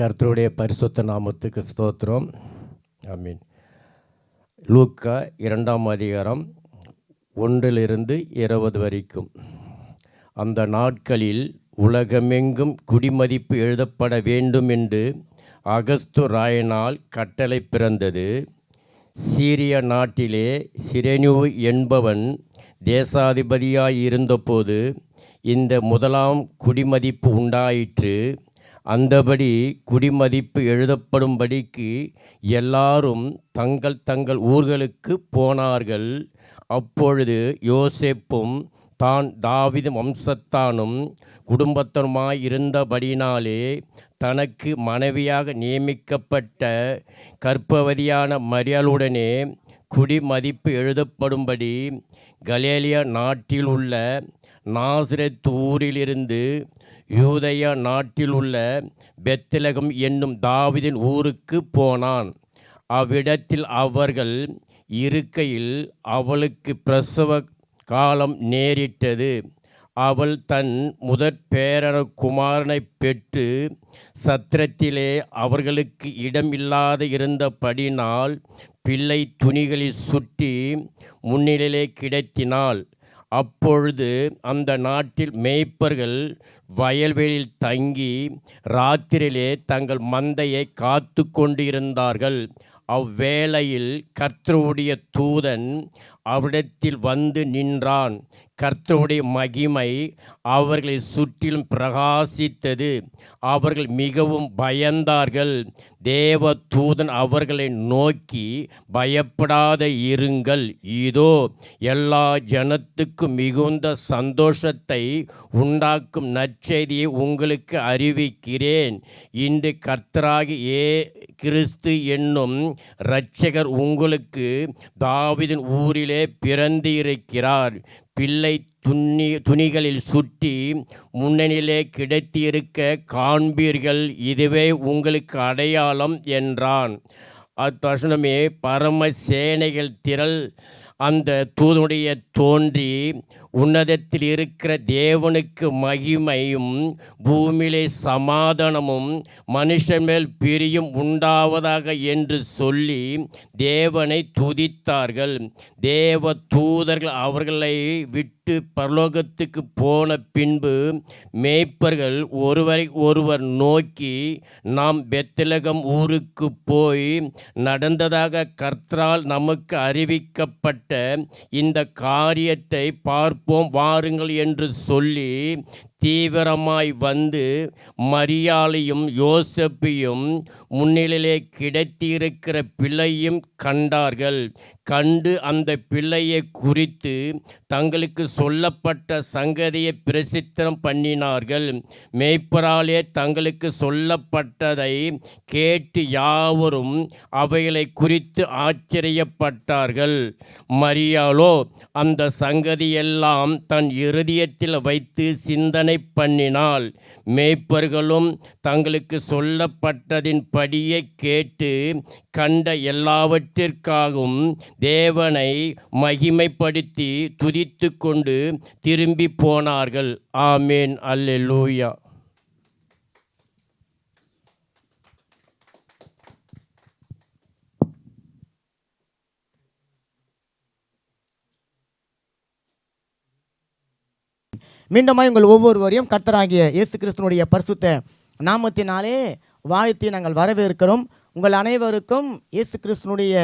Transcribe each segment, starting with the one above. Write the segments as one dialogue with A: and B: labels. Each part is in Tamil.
A: கர்த்தருடைய பரிசுத்த நாமத்துக்கு ஸ்தோத்திரம். ஆமீன். லூக்கா 2ஆம் அதிகாரம் 1-20 வரைக்கும். அந்த நாட்களில் உலகமெங்கும் குடிமதிப்பு எழுதப்பட வேண்டும் என்று அகஸ்து ராயனால் கட்டளை பிறந்தது. சீரிய நாட்டிலே சிரேனியு என்பவன் தேசாதிபதியாயிருந்தபோது இந்த முதலாம் குடிமதிப்பு உண்டாயிற்று. அந்தபடி குடிமதிப்பு எழுதப்படும்படிக்கு எல்லாரும் தங்கள் தங்கள் ஊர்களுக்கு போனார்கள். அப்பொழுது யோசேப்பும் தான் தாவீது வம்சத்தானும் குடும்பத்தனுமாயிருந்தபடினாலே தனக்கு மனைவியாக நியமிக்கப்பட்ட கர்ப்பவதியான மரியாளுடனே குடிமதிப்பு எழுதப்படும்படி கலிலேயா நாட்டில் உள்ள நாசரேத் ஊரிலிருந்து யூதேயா நாட்டில் உள்ள பெத்லெகேம் என்னும் தாவீதின் ஊருக்கு போனான். அவ்விடத்தில் அவர்கள் இருக்கையில் அவளுக்கு பிரசவ காலம் நேரிட்டது. அவள் தன் முதற் பேரன குமாரனை பெற்று சத்திரத்திலே அவர்களுக்கு இடம் இல்லாத இருந்தபடினால் பிள்ளை துணிகளில் சுற்றி முன்னிலையிலே கிடத்தினாள். அப்பொழுது அந்த நாட்டில் மேய்ப்பர்கள் வயல்வெளியில் தங்கி ராத்திரியிலே தங்கள் மந்தையை காத்து கொண்டிருந்தார்கள். அவ்வேளையில் கர்த்தருடைய தூதன் அவரிடத்தில் வந்து நின்றான். கர்த்தருடைய மகிமை அவர்களை சுற்றிலும் பிரகாசித்தது. அவர்கள் மிகவும் பயந்தார்கள். தேவ தூதன் அவர்களை நோக்கி, பயப்படாத இருங்கள், இதோ எல்லா ஜனத்துக்கும் மிகுந்த சந்தோஷத்தை உண்டாக்கும் நற்செய்தியை உங்களுக்கு அறிவிக்கிறேன். இன்று கர்த்தராகிய கிறிஸ்து என்னும் இரட்சகர் உங்களுக்கு தாவீதின் ஊரிலே பிறந்திருக்கிறார். பிள்ளை துணிகளில் சுற்றி முன்னணியிலே கிடைத்திருக்க காண்பீர்கள். இதுவே உங்களுக்கு அடையாளம் என்றான். அத்தருணமே பரமசேனைகள் திரள் அந்த தூதனுடைய தோன்றி, உன்னதத்தில் இருக்கிற தேவனுக்கு மகிமையும் பூமியிலே சமாதானமும் மனுஷன் மேல் பிரியும் உண்டாவதாக என்று சொல்லி தேவனை துதித்தார்கள். தேவ தூதர்கள் அவர்களை விட்டு பரலோகத்துக்கு போன பின்பு மேய்ப்பர்கள் ஒருவரை ஒருவர் நோக்கி, நாம் பெத்லெகேம் ஊருக்கு போய் நடந்ததாக கர்த்தரால் நமக்கு அறிவிக்கப்பட்ட இந்த காரியத்தை பார்ப்போம் வாருங்கள் என்று சொல்லி தீவிரமாய் வந்து மரியாளையும் யோசேப்பையும் முன்னிலையிலே கிடைத்திருக்கிற பிள்ளையும் கண்டார்கள். கண்டு அந்த பிள்ளையை குறித்து தங்களுக்கு சொல்லப்பட்ட சங்கதியை பிரசித்தம் பண்ணினார்கள். மேய்ப்பராலே தங்களுக்கு சொல்லப்பட்டதை கேட்டு யாவரும் அவைகளை குறித்து ஆச்சரியப்பட்டார்கள். மரியாளோ அந்த சங்கதியெல்லாம் தன் இருதயத்தில் வைத்து சிந்தனை பண்ணினாள். மேய்ப்பர்களும் தங்களுக்கு சொல்லப்பட்டதின் படியை கேட்டு கண்ட எல்லாவற்றிற்காகவும் தேவனை மகிமைப்படுத்தி துதித்து கொண்டு திரும்பி போனார்கள். ஆமேன். அல்லேலூயா.
B: மீண்டுமாய் உங்கள் ஒவ்வொருவரையும் கர்த்தராகிய இயேசு கிறிஸ்துனுடைய பரிசுத்த நாமத்தினாலே வாழ்த்தி நாங்கள் வரவேற்கிறோம். உங்கள் அனைவருக்கும் இயேசு கிறிஸ்துனுடைய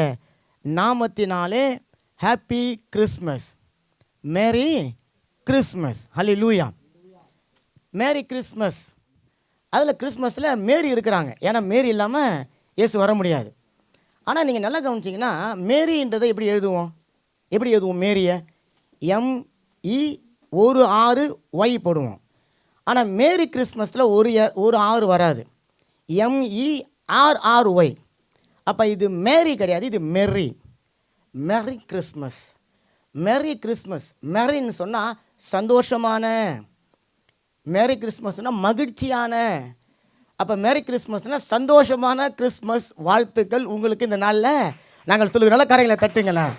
B: நாமத்தினாலே happy Christmas, merry Christmas, hallelujah. Merry Christmas. அதில் கிறிஸ்மஸில் மேரி இருக்கிறாங்க. ஏன்னா மேரி இல்லாமல் இயேசு வர முடியாது. ஆனால் நீங்கள் நல்லா கவனிச்சிங்கன்னா மேரின்றதை எப்படி எழுதுவோம் மேரியை? MERY போடுவோம். ஆனால் மேரி கிறிஸ்மஸில் ஒரு ஆறு வராது, MERRY. அப்போ இது மேரி கிடையாது, இது மெரி கிறிஸ்மஸ். மெரி கிறிஸ்மஸ். மெரின்னு சொன்னால் சந்தோஷமான, மேரி கிறிஸ்மஸ்னால் மகிழ்ச்சியான. அப்போ மேரி கிறிஸ்மஸ்னால் சந்தோஷமான கிறிஸ்மஸ் வாழ்த்துக்கள் உங்களுக்கு இந்த நாளில் நாங்கள் சொல்லுகிறனால கரைகளை தட்டுங்களேன்.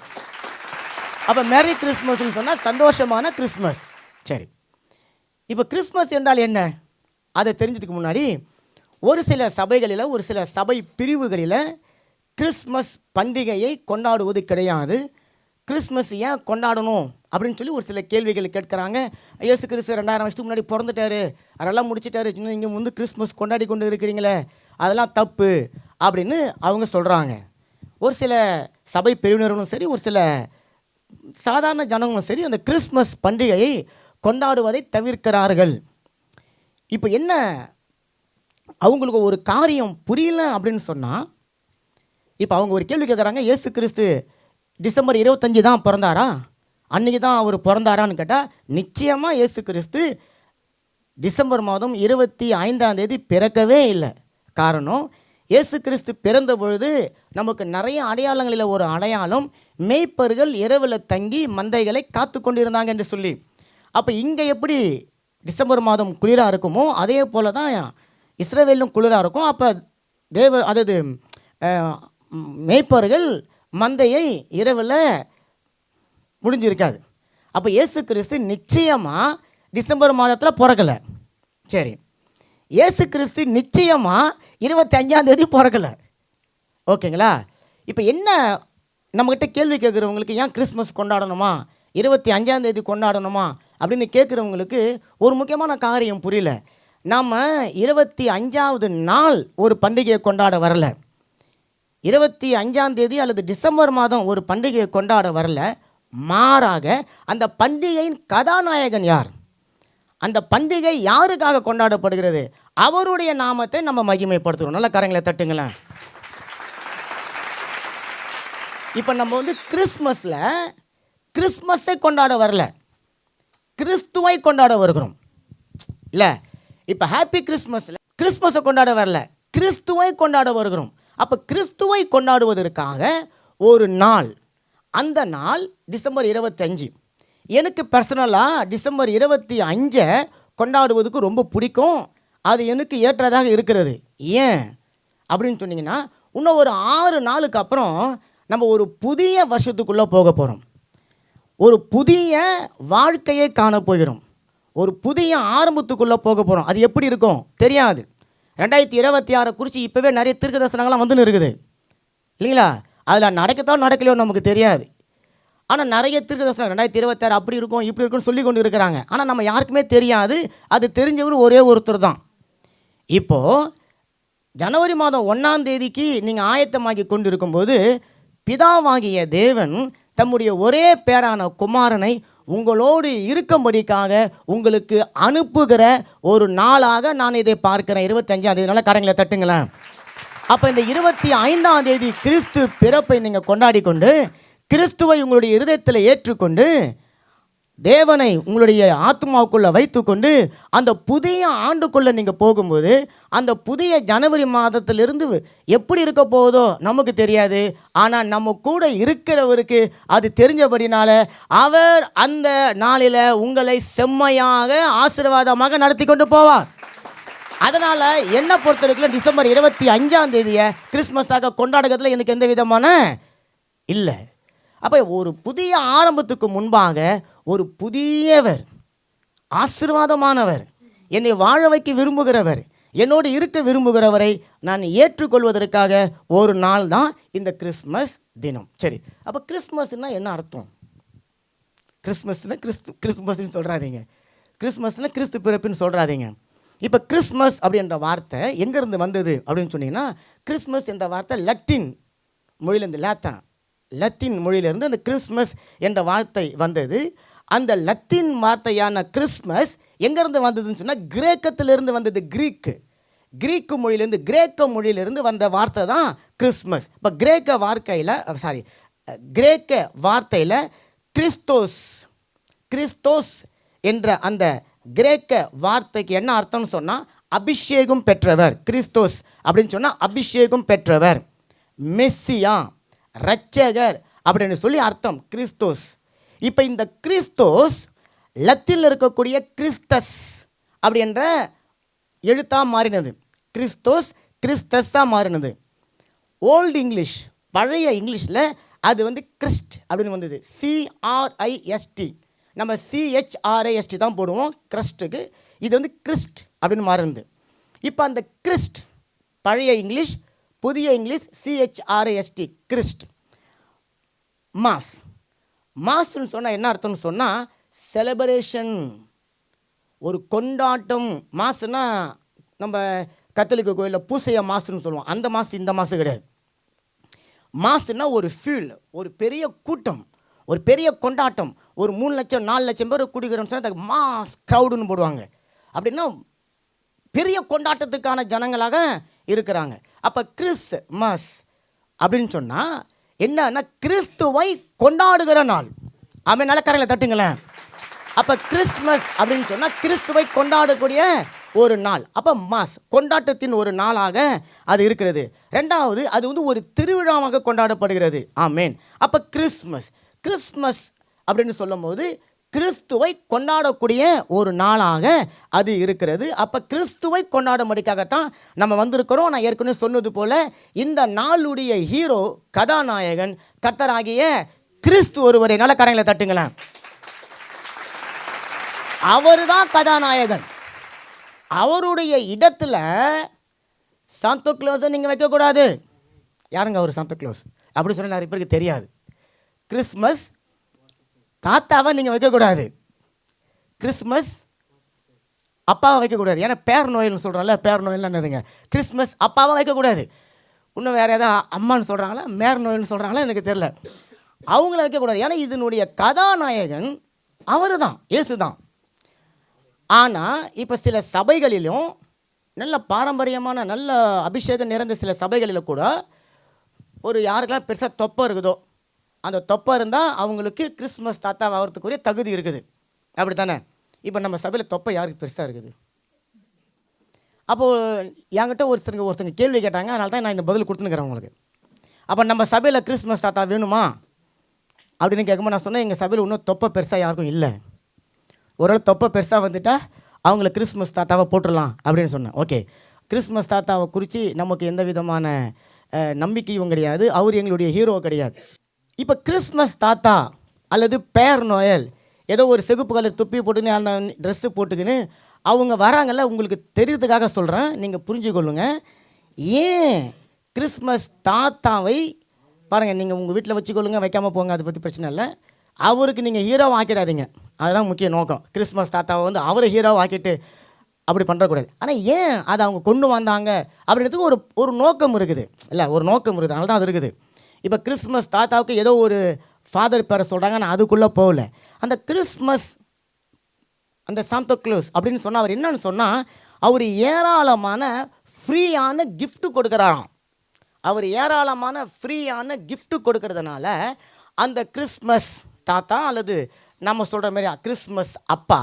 B: அப்போ மேரி கிறிஸ்மஸ்ன்னு சொன்னால் சந்தோஷமான கிறிஸ்மஸ். சரி, இப்போ கிறிஸ்மஸ் என்றால் என்ன அதை தெரிஞ்சதுக்கு முன்னாடி ஒரு சில சபைகளில், ஒரு சில சபை பிரிவுகளில் கிறிஸ்மஸ் பண்டிகையை கொண்டாடுவது கிடையாது. கிறிஸ்மஸ் ஏன் கொண்டாடணும் அப்படின்னு சொல்லி ஒரு சில கேள்விகள் கேட்குறாங்க. இயேசு கிறிஸ்து 2000 வருஷத்துக்கு முன்னாடி பிறந்துட்டாரு, அதெல்லாம் முடிச்சிட்டாரு, இன்னும் நீங்கள் வந்து கிறிஸ்மஸ் கொண்டாடி கொண்டு இருக்கிறீங்களே, அதெல்லாம் தப்பு அப்படின்னு அவங்க சொல்கிறாங்க. ஒரு சில சபை பிரிவினர்களும் சரி, ஒரு சில சாதாரண ஜனங்களும் சரி, அந்த கிறிஸ்மஸ் பண்டிகையை கொண்டாடுவதை தவிர்க்கிறார்கள். இப்போ என்ன, அவங்களுக்கு ஒரு காரியம் புரியல அப்படின்னு சொன்னால், இப்போ அவங்க ஒரு கேள்வி கேட்குறாங்க, இயேசு கிறிஸ்து டிசம்பர் 25 தான் பிறந்தாரா, அன்றைக்கி தான் அவர் பிறந்தாரான்னு கேட்டால், நிச்சயமாக இயேசு கிறிஸ்து டிசம்பர் மாதம் 25ஆம் தேதி பிறக்கவே இல்லை. காரணம், இயேசு கிறிஸ்து பிறந்த பொழுது நமக்கு நிறைய அடையாளங்களில் ஒரு அடையாளம், மேய்ப்பர்கள் இரவில் தங்கி மந்தைகளை காத்து கொண்டிருந்தாங்க என்று சொல்லி. அப்போ இங்கே எப்படி டிசம்பர் மாதம் குளிராக இருக்குமோ அதே போல் தான் இஸ்ரவேலும் குளிராக இருக்கும். அப்போ அதாவது மேய்ப்பர்கள் மந்தையை இரவில் முடிஞ்சிருக்காது. அப்போ இயேசு கிறிஸ்து நிச்சயமாக டிசம்பர் மாதத்தில் பிறக்கலை. சரி, இயேசு கிறிஸ்து நிச்சயமாக 25ஆம் தேதி பிறக்கலை. ஓகேங்களா? இப்போ என்ன நம்மக்கிட்ட கேள்வி கேட்குறவங்களுக்கு, ஏன் கிறிஸ்மஸ் கொண்டாடணுமா, 25ஆம் தேதி கொண்டாடணுமா அப்படின்னு கேட்குறவங்களுக்கு ஒரு முக்கியமான காரியம் புரியல. நாம் 25ஆவது நாள் ஒரு பண்டிகையை கொண்டாட வரல, 25ஆம் தேதி அல்லது டிசம்பர் மாதம் ஒரு பண்டிகையை கொண்டாட வரல. மாறாக அந்த பண்டிகையின் கதாநாயகன் யார், அந்த பண்டிகை யாருக்காக கொண்டாடப்படுகிறது, அவருடைய நாமத்தை நம்ம மகிமைப்படுத்துகிறோம். நல்ல கரங்களை தட்டுங்களேன். இப்போ நம்ம வந்து கிறிஸ்மஸை கொண்டாட வரல, கிறிஸ்துவை கொண்டாட வருகிறோம். இல்லை, இப்போ ஹாப்பி கிறிஸ்மஸை கொண்டாட வரல, கிறிஸ்துவை கொண்டாட வருகிறோம். அப்போ கிறிஸ்துவை கொண்டாடுவதற்காக ஒரு நாள், அந்த நாள் டிசம்பர் 25. எனக்கு பர்சனலாக டிசம்பர் 25 கொண்டாடுவதுக்கு ரொம்ப பிடிக்கும், அது எனக்கு ஏற்றதாக இருக்கிறது. ஏன் அப்படின்னு சொன்னீங்கன்னா, இன்னும் ஒரு 6 நாளுக்கு அப்புறம் நம்ம ஒரு புதிய வருஷத்துக்குள்ளே போக போகிறோம், ஒரு புதிய வாழ்க்கையை காண போகிறோம், ஒரு புதிய ஆரம்பத்துக்குள்ளே போக போகிறோம். அது எப்படி இருக்கும் தெரியாது. 2026 குறித்து இப்போவே நிறைய தீர்க்க தரிசனங்கள்லாம் வந்துன்னு இருக்குது இல்லைங்களா? அதில் நடக்கத்தான் நடக்கலையோ நமக்கு தெரியாது. ஆனால் நிறைய தீர்க்க தரிசனம் 2026 அப்படி இருக்கும் இப்படி இருக்குன்னு சொல்லி கொண்டு இருக்கிறாங்க. ஆனால் நம்ம யாருக்குமே தெரியாது, அது தெரிஞ்சவர் ஒரே ஒருத்தர் தான். இப்போது ஜனவரி மாதம் 1ஆம் தேதிக்கு நீங்கள் ஆயத்தமாகி கொண்டு இருக்கும்போது, பிதாவாகிய தேவன் தம்முடைய ஒரே பேரான குமாரனை உங்களோடு இருக்கும்படிக்காக உங்களுக்கு அனுப்புகிற ஒரு நாளாக நான் இதை பார்க்கிறேன். 25ஆம் தேதினால கரங்களை தட்டுங்களேன். அப்போ இந்த 25ஆம் தேதி கிறிஸ்து பிறப்பை நீங்கள் கொண்டாடி கொண்டு, கிறிஸ்துவை உங்களுடைய இருதயத்தில் ஏற்றுக்கொண்டு, தேவனை உங்களுடைய ஆத்மாவுக்குள்ளே வைத்துக்கொண்டு அந்த புதிய ஆண்டுக்குள்ளே நீங்கள் போகும்போது, அந்த புதிய ஜனவரி மாதத்திலிருந்து எப்படி இருக்க போகுதோ நமக்கு தெரியாது. ஆனால் நம்ம கூட இருக்கிறவருக்கு அது தெரிஞ்சபடினால அவர் அந்த நாளில் உங்களை செம்மையாக ஆசீர்வாதமாக நடத்தி கொண்டு போவார். அதனால் என்னை பொறுத்தவரைக்கும் டிசம்பர் 25ஆம் தேதியை கிறிஸ்மஸாக கொண்டாடுறதுல எனக்கு எந்த விதமான இல்லை. அப்போ ஒரு புதிய ஆரம்பத்துக்கு முன்பாக ஒரு புதியவர், ஆசீர்வாதமானவர், என்னை வாழ வைக்க விரும்புகிறவர், என்னோடு இருக்க விரும்புகிறவரை நான் ஏற்றுக்கொள்வதற்காக ஒரு நாள் தான் இந்த கிறிஸ்மஸ் தினம். சரி, அப்போ கிறிஸ்மஸ்னால் என்ன அர்த்தம்? கிறிஸ்மஸ்னால் கிறிஸ்மஸ்ன்னு சொல்கிறாதீங்க, கிறிஸ்மஸ்னால் கிறிஸ்து பிறப்புன்னு சொல்கிறாதீங்க. இப்போ கிறிஸ்மஸ் அப்படின்ற வார்த்தை எங்கேருந்து வந்தது அப்படின்னு சொன்னீங்கன்னா, கிறிஸ்மஸ் என்ற வார்த்தை லத்தீன் மொழியிலேருந்து, லத்தீன் மொழியிலிருந்து அந்த கிறிஸ்மஸ் என்ற வார்த்தை வந்தது. அந்த லத்தீன் வார்த்தையான கிறிஸ்மஸ் எங்கேருந்து வந்ததுன்னு சொன்னால், கிரேக்கத்திலிருந்து வந்தது. கிரேக்க மொழியிலிருந்து வந்த வார்த்தை தான் கிறிஸ்மஸ். இப்போ கிரேக்க வார்த்தையில் கிறிஸ்தோஸ் என்ற அந்த கிரேக்க வார்த்தைக்கு என்ன அர்த்தம்னு சொன்னால், அபிஷேகம் பெற்றவர். கிறிஸ்தோஸ் அப்படின்னு சொன்னால் அபிஷேகம் பெற்றவர், மெஸ்ஸியா, இரட்சகர் அப்படின்னு சொல்லி அர்த்தம் கிறிஸ்தோஸ். இப்போ இந்த கிறிஸ்தோஸ் லத்தீனில் இருக்கக்கூடிய கிறிஸ்தஸ் அப்படின்ற எழுத்தாக மாறினது. கிறிஸ்தஸாக மாறினது. ஓல்டு இங்கிலீஷ், பழைய இங்கிலீஷில் அது வந்து கிறிஸ்ட் அப்படின்னு வந்தது. CRIST, நம்ம CHRIST தான் போடுவோம் கிறிஸ்ட்டுக்கு. இது வந்து கிறிஸ்ட் அப்படின்னு மாறினது. இப்போ அந்த கிறிஸ்ட் பழைய இங்கிலீஷ், புதிய இங்கிலீஷ் CHRIST, கிறிஸ்ட். மாஸ், மாஸ்ன்னு சொன்னால் என்ன அர்த்தம்னு சொன்னால் செலிப்ரேஷன், ஒரு கொண்டாட்டம். மாசுன்னா நம்ம கத்தோலிக்க கோயிலில் பூசைய மாசுன்னு சொல்லுவோம், அந்த மாசு இந்த மாசு கிடையாது. மாசுன்னா ஒரு ஃபீல், ஒரு பெரிய கூட்டம், ஒரு பெரிய கொண்டாட்டம். ஒரு 3 லட்சம் 4 லட்சம் பேர் குடிக்கிறோம்னு சொன்னால் அதுக்கு மாஸ் க்ரௌடுன்னு போடுவாங்க. அப்படின்னா பெரிய கொண்டாட்டத்துக்கான ஜனங்களாக இருக்கிறாங்க. அப்போ கிறிஸ்மஸ் அப்படின்னு சொன்னால் என்னன்னா கிறிஸ்துவை கொண்டாடுகிற நாள். அவன் நல்ல கரையில் தட்டுங்களேன். அப்போ கிறிஸ்மஸ் அப்படின்னு சொன்னால் கிறிஸ்துவை கொண்டாடக்கூடிய ஒரு நாள். அப்போ மாஸ் கொண்டாட்டத்தின் ஒரு நாளாக அது இருக்கிறது. ரெண்டாவது, அது வந்து ஒரு திருவிழாவாக கொண்டாடப்படுகிறது. ஆமேன். அப்போ கிறிஸ்மஸ், கிறிஸ்மஸ் அப்படின்னு சொல்லும் போது கிறிஸ்துவை கொண்டாடக்கூடிய ஒரு நாளாக அது இருக்கிறது. அப்போ கிறிஸ்துவை கொண்டாடும்படிக்காகத்தான் நம்ம வந்திருக்கிறோம். நான் ஏற்கனவே சொன்னது போல இந்த நாளுடைய ஹீரோ, கதாநாயகன் கர்த்தராகிய கிறிஸ்து ஒருவரை. நல்ல கரங்களை தட்டுங்களேன். அவர் தான் கதாநாயகன். அவருடைய இடத்துல சாந்தா கிளாஸை நீங்கள் வைக்கக்கூடாது. யாருங்க அவர் சாந்தா கிளாஸ் அப்படி சொன்னால் நிறைய பேருக்கு தெரியாது. கிறிஸ்மஸ் தாத்தாவை நீங்கள் வைக்கக்கூடாது, கிறிஸ்மஸ் அப்பாவை வைக்கக்கூடாது. ஏன்னா பேர் நோயில்னு சொல்கிறோம்ல, பேர் நோயில்னு என்னதுங்க, கிறிஸ்மஸ் அப்பாவை வைக்கக்கூடாது. இன்னும் வேறு ஏதாவது அம்மான்னு சொல்கிறாங்களா, மேர் நோயில்னு சொல்கிறாங்களா எனக்கு தெரியல, அவங்கள வைக்கக்கூடாது. ஏன்னா இதனுடைய கதாநாயகன் அவர் தான், இயேசு தான். ஆனால் இப்போ சில சபைகளிலும் நல்ல பாரம்பரியமான நல்ல அபிஷேகம் நிறைந்த சில சபைகளில் கூட ஒரு யாருக்கெல்லாம் பெருசாக தொப்பை இருக்குதோ, அந்த தொப்பை இருந்தால் அவங்களுக்கு கிறிஸ்மஸ் தாத்தா ஆகிறதுக்குரிய தகுதி இருக்குது. அப்படி தானே? இப்போ நம்ம சபையில் தொப்பை யாருக்கு பெருசாக இருக்குது? அப்போது என்கிட்ட ஒருத்தங்க கேள்வி கேட்டாங்க, அதனால தான் நான் இந்த பதில் கொடுத்துனுக்கிறேன் உங்களுக்கு. அப்போ நம்ம சபையில் கிறிஸ்மஸ் தாத்தா வேணுமா அப்படின்னு கேட்கும்போது நான் சொன்னேன், எங்கள் சபையில் இன்னும் தொப்பை பெருசாக யாருக்கும் இல்லை. ஒரு தொப்பை பெருசாக வந்துட்டால் அவங்கள கிறிஸ்மஸ் தாத்தாவை போட்டுடலாம் அப்படின்னு சொன்னேன். ஓகே, கிறிஸ்மஸ் தாத்தாவை குறித்து நமக்கு எந்த விதமான நம்பிக்கையும் கிடையாது, அவர் எங்களுடைய ஹீரோ கிடையாது. இப்போ கிறிஸ்மஸ் தாத்தா அல்லது பேர் நோயல் ஏதோ ஒரு சிகப்பு கலர் துப்பி போட்டுன்னு அந்த ட்ரெஸ்ஸு போட்டுக்கின்னு அவங்க வராங்கல்ல, உங்களுக்கு தெரியறதுக்காக சொல்கிறேன், நீங்கள் புரிஞ்சுக்கொள்ளுங்க. ஏன் கிறிஸ்மஸ் தாத்தாவை பாருங்கள், நீங்கள் உங்கள் வீட்டில் வச்சுக்கொள்ளுங்க, வைக்காமல் போங்க, அதை பற்றி பிரச்சனை இல்லை. அவருக்கு நீங்கள் ஹீரோவை ஆக்கிடாதீங்க, அதுதான் முக்கிய நோக்கம். கிறிஸ்மஸ் தாத்தாவை வந்து அவரை ஹீரோவை ஆக்கிட்டு அப்படி பண்ணுறக்கூடாது. ஆனால் ஏன் அதை அவங்க கொண்டு வந்தாங்க அப்படின்றதுக்கு ஒரு நோக்கம் இருக்குது இல்லை, ஒரு நோக்கம் இருக்குது, அதனால தான் அது இருக்குது. இப்போ கிறிஸ்மஸ் தாத்தாவுக்கு ஏதோ ஒரு ஃபாதர் பேரை சொல்கிறாங்க, நான் அதுக்குள்ளே போகல. அந்த கிறிஸ்மஸ் அந்த சாந்தா கிளாஸ் அப்படின்னு சொன்னால் அவர் என்னன்னு சொன்னால் அவர் ஏராளமான ஃப்ரீயான கிஃப்ட்டு கொடுக்குறாராம். அவர் ஏராளமான ஃப்ரீயான கிஃப்ட்டு கொடுக்கறதுனால அந்த கிறிஸ்மஸ் தாத்தா அல்லது நம்ம சொல்கிற மாதிரி கிறிஸ்மஸ் அப்பா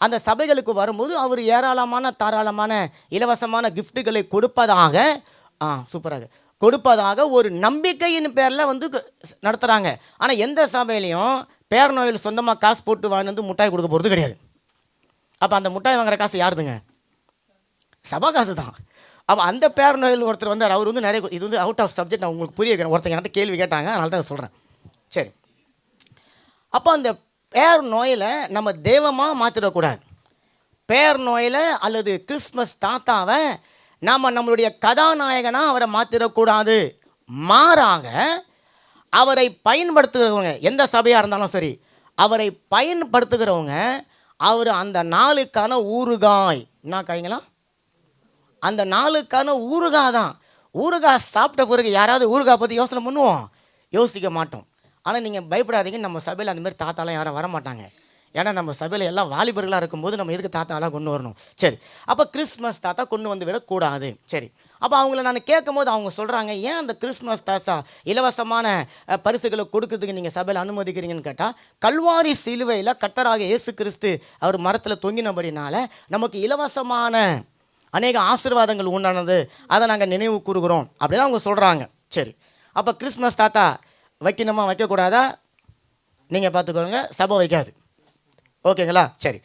B: அந்த சபைகளுக்கு வரும்போது அவர் ஏராளமான தாராளமான இலவசமான கிஃப்ட்டுகளை கொடுப்பதாக சூப்பராக கொடுப்பதாக ஒரு நம்பிக்கையின் பேரில் வந்து நடத்துகிறாங்க. ஆனால் எந்த சபையிலையும் பேர் நோயில் சொந்தமாக காசு போட்டு வாங்கி முட்டாய் கொடுக்க போகிறது கிடையாது. அப்போ அந்த முட்டாய் வாங்குற காசு யாருதுங்க? சபா காசு தான். அப்போ அந்த பேர் நோயில் ஒருத்தர் வந்தார், அவர் வந்து நிறைய, இது வந்து அவுட் ஆஃப் சப்ஜெக்ட், நான் உங்களுக்கு புரிய வைக்கிறேன். ஒருத்தங்க என்கிட்ட கேள்வி கேட்டாங்க, அதனால தான் சொல்கிறேன். சரி, அப்போ அந்த பேர் நோயில் நம்ம தெய்வமாக மாற்றிடக்கூடாது. பேர் நோயில் அல்லது கிறிஸ்மஸ் தாத்தாவை நாம் நம்மளுடைய கதாநாயகனாக அவரை மாற்றிடக்கூடாது. மாறாக அவரை பயன்படுத்துகிறவங்க, எந்த சபையாக இருந்தாலும் சரி, அவரை பயன்படுத்துகிறவங்க அவர் அந்த நாளுக்கான ஊறுகாய். என்ன காய்ங்களா? அந்த நாளுக்கான ஊறுகாய் தான். ஊறுகாய் சாப்பிட்ட பிறகு யாராவது ஊறுகாய் பற்றி யோசனை பண்ணுவோம்? யோசிக்க மாட்டோம். ஆனால் நீங்கள் பயப்படாதீங்க, நம்ம சபையில் அந்தமாதிரி தாத்தாலாம் யாரும் வரமாட்டாங்க. ஏன்னா நம்ம சபையில் எல்லாம் வாலிபர்களாக இருக்கும்போது நம்ம எதுக்கு தாத்தாலாம் கொண்டு வரணும்? சரி, அப்போ கிறிஸ்மஸ் தாத்தா கொண்டு வந்து விடக்கூடாது. சரி, அப்போ அவங்கள நான் கேட்கும் போது அவங்க சொல்கிறாங்க, ஏன் அந்த கிறிஸ்மஸ் தாத்தா இலவசமான பரிசுகளை கொடுக்கறதுக்கு நீங்கள் சபையில் அனுமதிக்கிறீங்கன்னு கேட்டால், கல்வாரி சிலுவையில் கர்த்தராகிய இயேசு கிறிஸ்து அவர் மரத்தில் தொங்கினபடினால நமக்கு இலவசமான அநேக ஆசீர்வாதங்கள் உண்டானது, அதை நாங்கள் நினைவு கூறுகிறோம் அப்படின்னு அவங்க சொல்கிறாங்க. சரி, அப்போ கிறிஸ்மஸ் தாத்தா வைக்கணுமா வைக்கக்கூடாதா நீங்கள் பார்த்துக்கோங்க, சபை வைக்காது. ஓகேங்களா? சரி,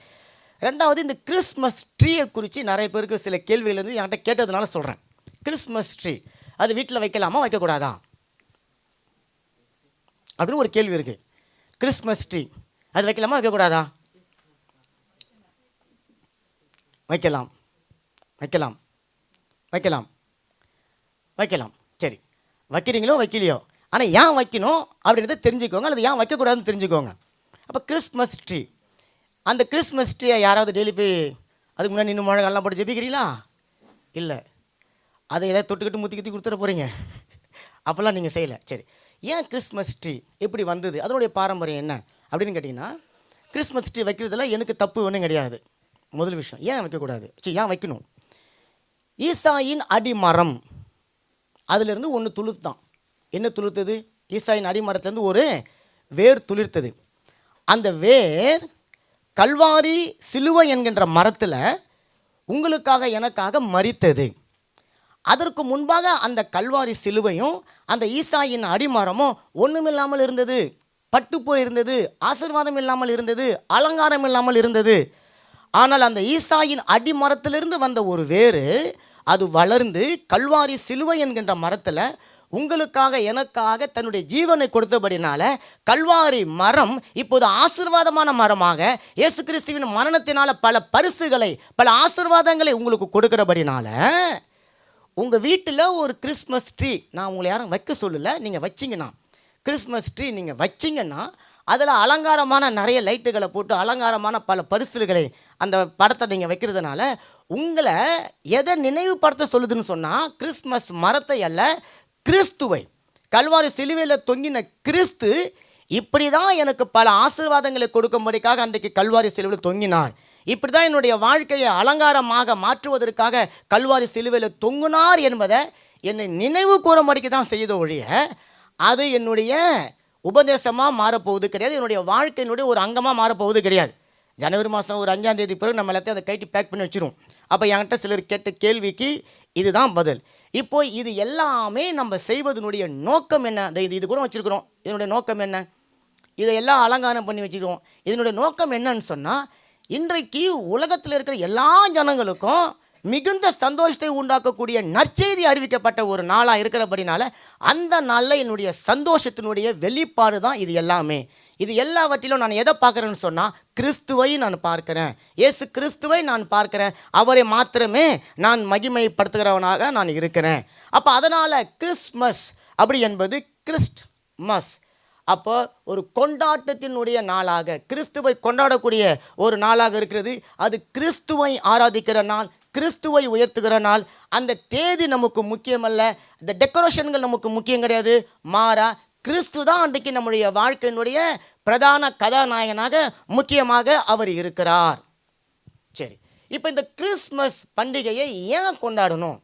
B: ரெண்டாவது இந்த கிறிஸ்மஸ் ட்ரீயை குறித்து நிறைய பேருக்கு சில கேள்விகள் வந்து என்கிட்ட கேட்டதுனால சொல்கிறேன். கிறிஸ்மஸ் ட்ரீ அது வீட்டில் வைக்கலாமா வைக்கக்கூடாதா அப்படின்னு ஒரு கேள்வி இருக்குது. கிறிஸ்மஸ் ட்ரீ அது வைக்கலாமா வைக்கக்கூடாதா? வைக்கலாம், வைக்கலாம், வைக்கலாம். வைக்கலாம். சரி, வைக்கிறீங்களோ வைக்கலையோ, ஆனால் ஏன் வைக்கணும் அப்படின்றத தெரிஞ்சுக்கோங்க, அல்லது ஏன் வைக்கக்கூடாதுன்னு தெரிஞ்சுக்கோங்க. அப்போ கிறிஸ்மஸ் ட்ரீ, அந்த கிறிஸ்மஸ் ட்ரீயை யாராவது டெய்லி போய் அதுக்கு முன்னாடி இன்னும் முழங்கெல்லாம் போட்டு ஜெபிக்கிறீங்களா? இல்லை. அதை ஏதாவது தொட்டுக்கிட்டு முத்தி கத்தி கொடுத்துட போகிறீங்க, அப்போல்லாம் நீங்கள் செய்யலை. சரி, ஏன் கிறிஸ்மஸ் ட்ரீ எப்படி வந்தது, அதனுடைய பாரம்பரியம் என்ன அப்படின்னு கேட்டிங்கன்னா, கிறிஸ்மஸ் ட்ரீ வைக்கிறதுல எனக்கு தப்பு ஒன்றும் கிடையாது. முதல் விஷயம், ஏன் வைக்கக்கூடாது, ஏன் வைக்கணும்? ஈசாயின் அடிமரம், அதிலிருந்து ஒன்று துளுத்தான். என்ன துளுத்தது? ஈசாயின் அடிமரத்துலேருந்து ஒரு வேர் துளிர்த்தது. அந்த வேர் கல்வாரி சிலுவை என்கின்ற மரத்தில் உங்களுக்காக எனக்காக மரித்தது. அதற்கு முன்பாக அந்த கல்வாரி சிலுவையும் அந்த ஈசாயின் அடிமரமும் ஒன்றுமில்லாமல் இருந்தது, பட்டு போயிருந்தது, ஆசீர்வாதம் இல்லாமல் இருந்தது, அலங்காரம் இல்லாமல் இருந்தது. ஆனால் அந்த ஈசாயின் அடிமரத்திலிருந்து வந்த ஒரு வேறு அது வளர்ந்து கல்வாரி சிலுவை என்கின்ற மரத்தில் உங்களுக்காக எனக்காக தன்னுடைய ஜீவனை கொடுத்தபடினால கல்வாரி மரம் இப்போது ஆசீர்வாதமான மரமாக இயேசு கிறிஸ்துவின் மரணத்தினால பல பரிசுகளை, பல ஆசீர்வாதங்களை உங்களுக்கு கொடுக்கிறபடினால உங்கள் வீட்டில் ஒரு கிறிஸ்மஸ் ட்ரீ, நான் உங்களை யாரும் வைக்க சொல்லலை, நீங்கள் வச்சிங்கன்னா கிறிஸ்மஸ் ட்ரீ நீங்கள் வச்சிங்கன்னா அதில் அலங்காரமான நிறைய லைட்டுகளை போட்டு அலங்காரமான பல பரிசுகளை அந்த படத்தை நீங்கள் வைக்கிறதுனால உங்களை எதை நினைவுபடுத்த சொல்லுதுன்னு சொன்னால், கிறிஸ்மஸ் மரத்தை அல்ல, கிறிஸ்துவை, கல்வாரி சிலுவையில் தொங்கின கிறிஸ்து இப்படி தான் எனக்கு பல ஆசீர்வாதங்களை கொடுக்கும்படிக்காக அன்றைக்கு கல்வாரி சிலுவையில் தொங்கினார், இப்படி தான் என்னுடைய வாழ்க்கையை அலங்காரமாக மாற்றுவதற்காக கல்வாரி சிலுவையில் தொங்கினார் என்பதை என்னை நினைவு கூறும்படிக்கு தான் செய்த ஒழிய அது என்னுடைய உபதேசமாக மாறப்போவது கிடையாது, என்னுடைய வாழ்க்கையினுடைய ஒரு அங்கமாக மாறப்போவது கிடையாது. ஜனவரி மாதம் ஒரு 5ஆம் தேதி பிறகு நம்ம எல்லாத்தையும் அதை கைட்டி பேக் பண்ணி வச்சிரும். அப்போ என்கிட்ட சிலர் கேட்ட கேள்விக்கு இதுதான் பதில். இப்போ இது எல்லாமே நம்ம செய்வதனுடைய நோக்கம் என்ன? இது கூட வச்சுருக்கிறோம், இதனுடைய நோக்கம் என்ன? இதையெல்லாம் அலங்காரம் பண்ணி வச்சுக்கிறோம். இதனுடைய நோக்கம் என்னன்னு சொன்னால், இன்றைக்கு உலகத்தில் இருக்கிற எல்லா ஜனங்களுக்கும் மிகுந்த சந்தோஷத்தை உண்டாக்கக்கூடிய நற்செய்தி அறிவிக்கப்பட்ட ஒரு நாளாக இருக்கிறபடினால அந்த நாளில் என்னுடைய சந்தோஷத்தினுடைய வெளிப்பாடு தான் இது எல்லாமே. இது எல்லாவற்றிலும் நான் எதை பார்க்குறேன்னு சொன்னால், கிறிஸ்துவை நான் பார்க்குறேன், இயேசு கிறிஸ்துவை நான் பார்க்குறேன், அவரை மாத்திரமே நான் மகிமைப்படுத்துகிறவனாக நான் இருக்கிறேன். அப்போ அதனால் கிறிஸ்மஸ் அப்படி என்பது கிறிஸ்ட்மஸ், அப்போ ஒரு கொண்டாட்டத்தினுடைய நாளாக, கிறிஸ்துவை கொண்டாடக்கூடிய ஒரு நாளாக இருக்கிறது. அது கிறிஸ்துவை ஆராதிக்கிற நாள், கிறிஸ்துவை உயர்த்துகிற நாள். அந்த தேதி நமக்கு முக்கியமல்ல, இந்த டெக்கரேஷன்கள் நமக்கு முக்கியம் கிடையாது. மாறா கிறிஸ்து தான் அன்றைக்கு நம்முடைய வாழ்க்கையினுடைய பிரதான கதாநாயகனாக முக்கியமாக அவர் இருக்கிறார். சரி, இப்போ இந்த கிறிஸ்மஸ் பண்டிகையை ஏன் கொண்டாடணும்?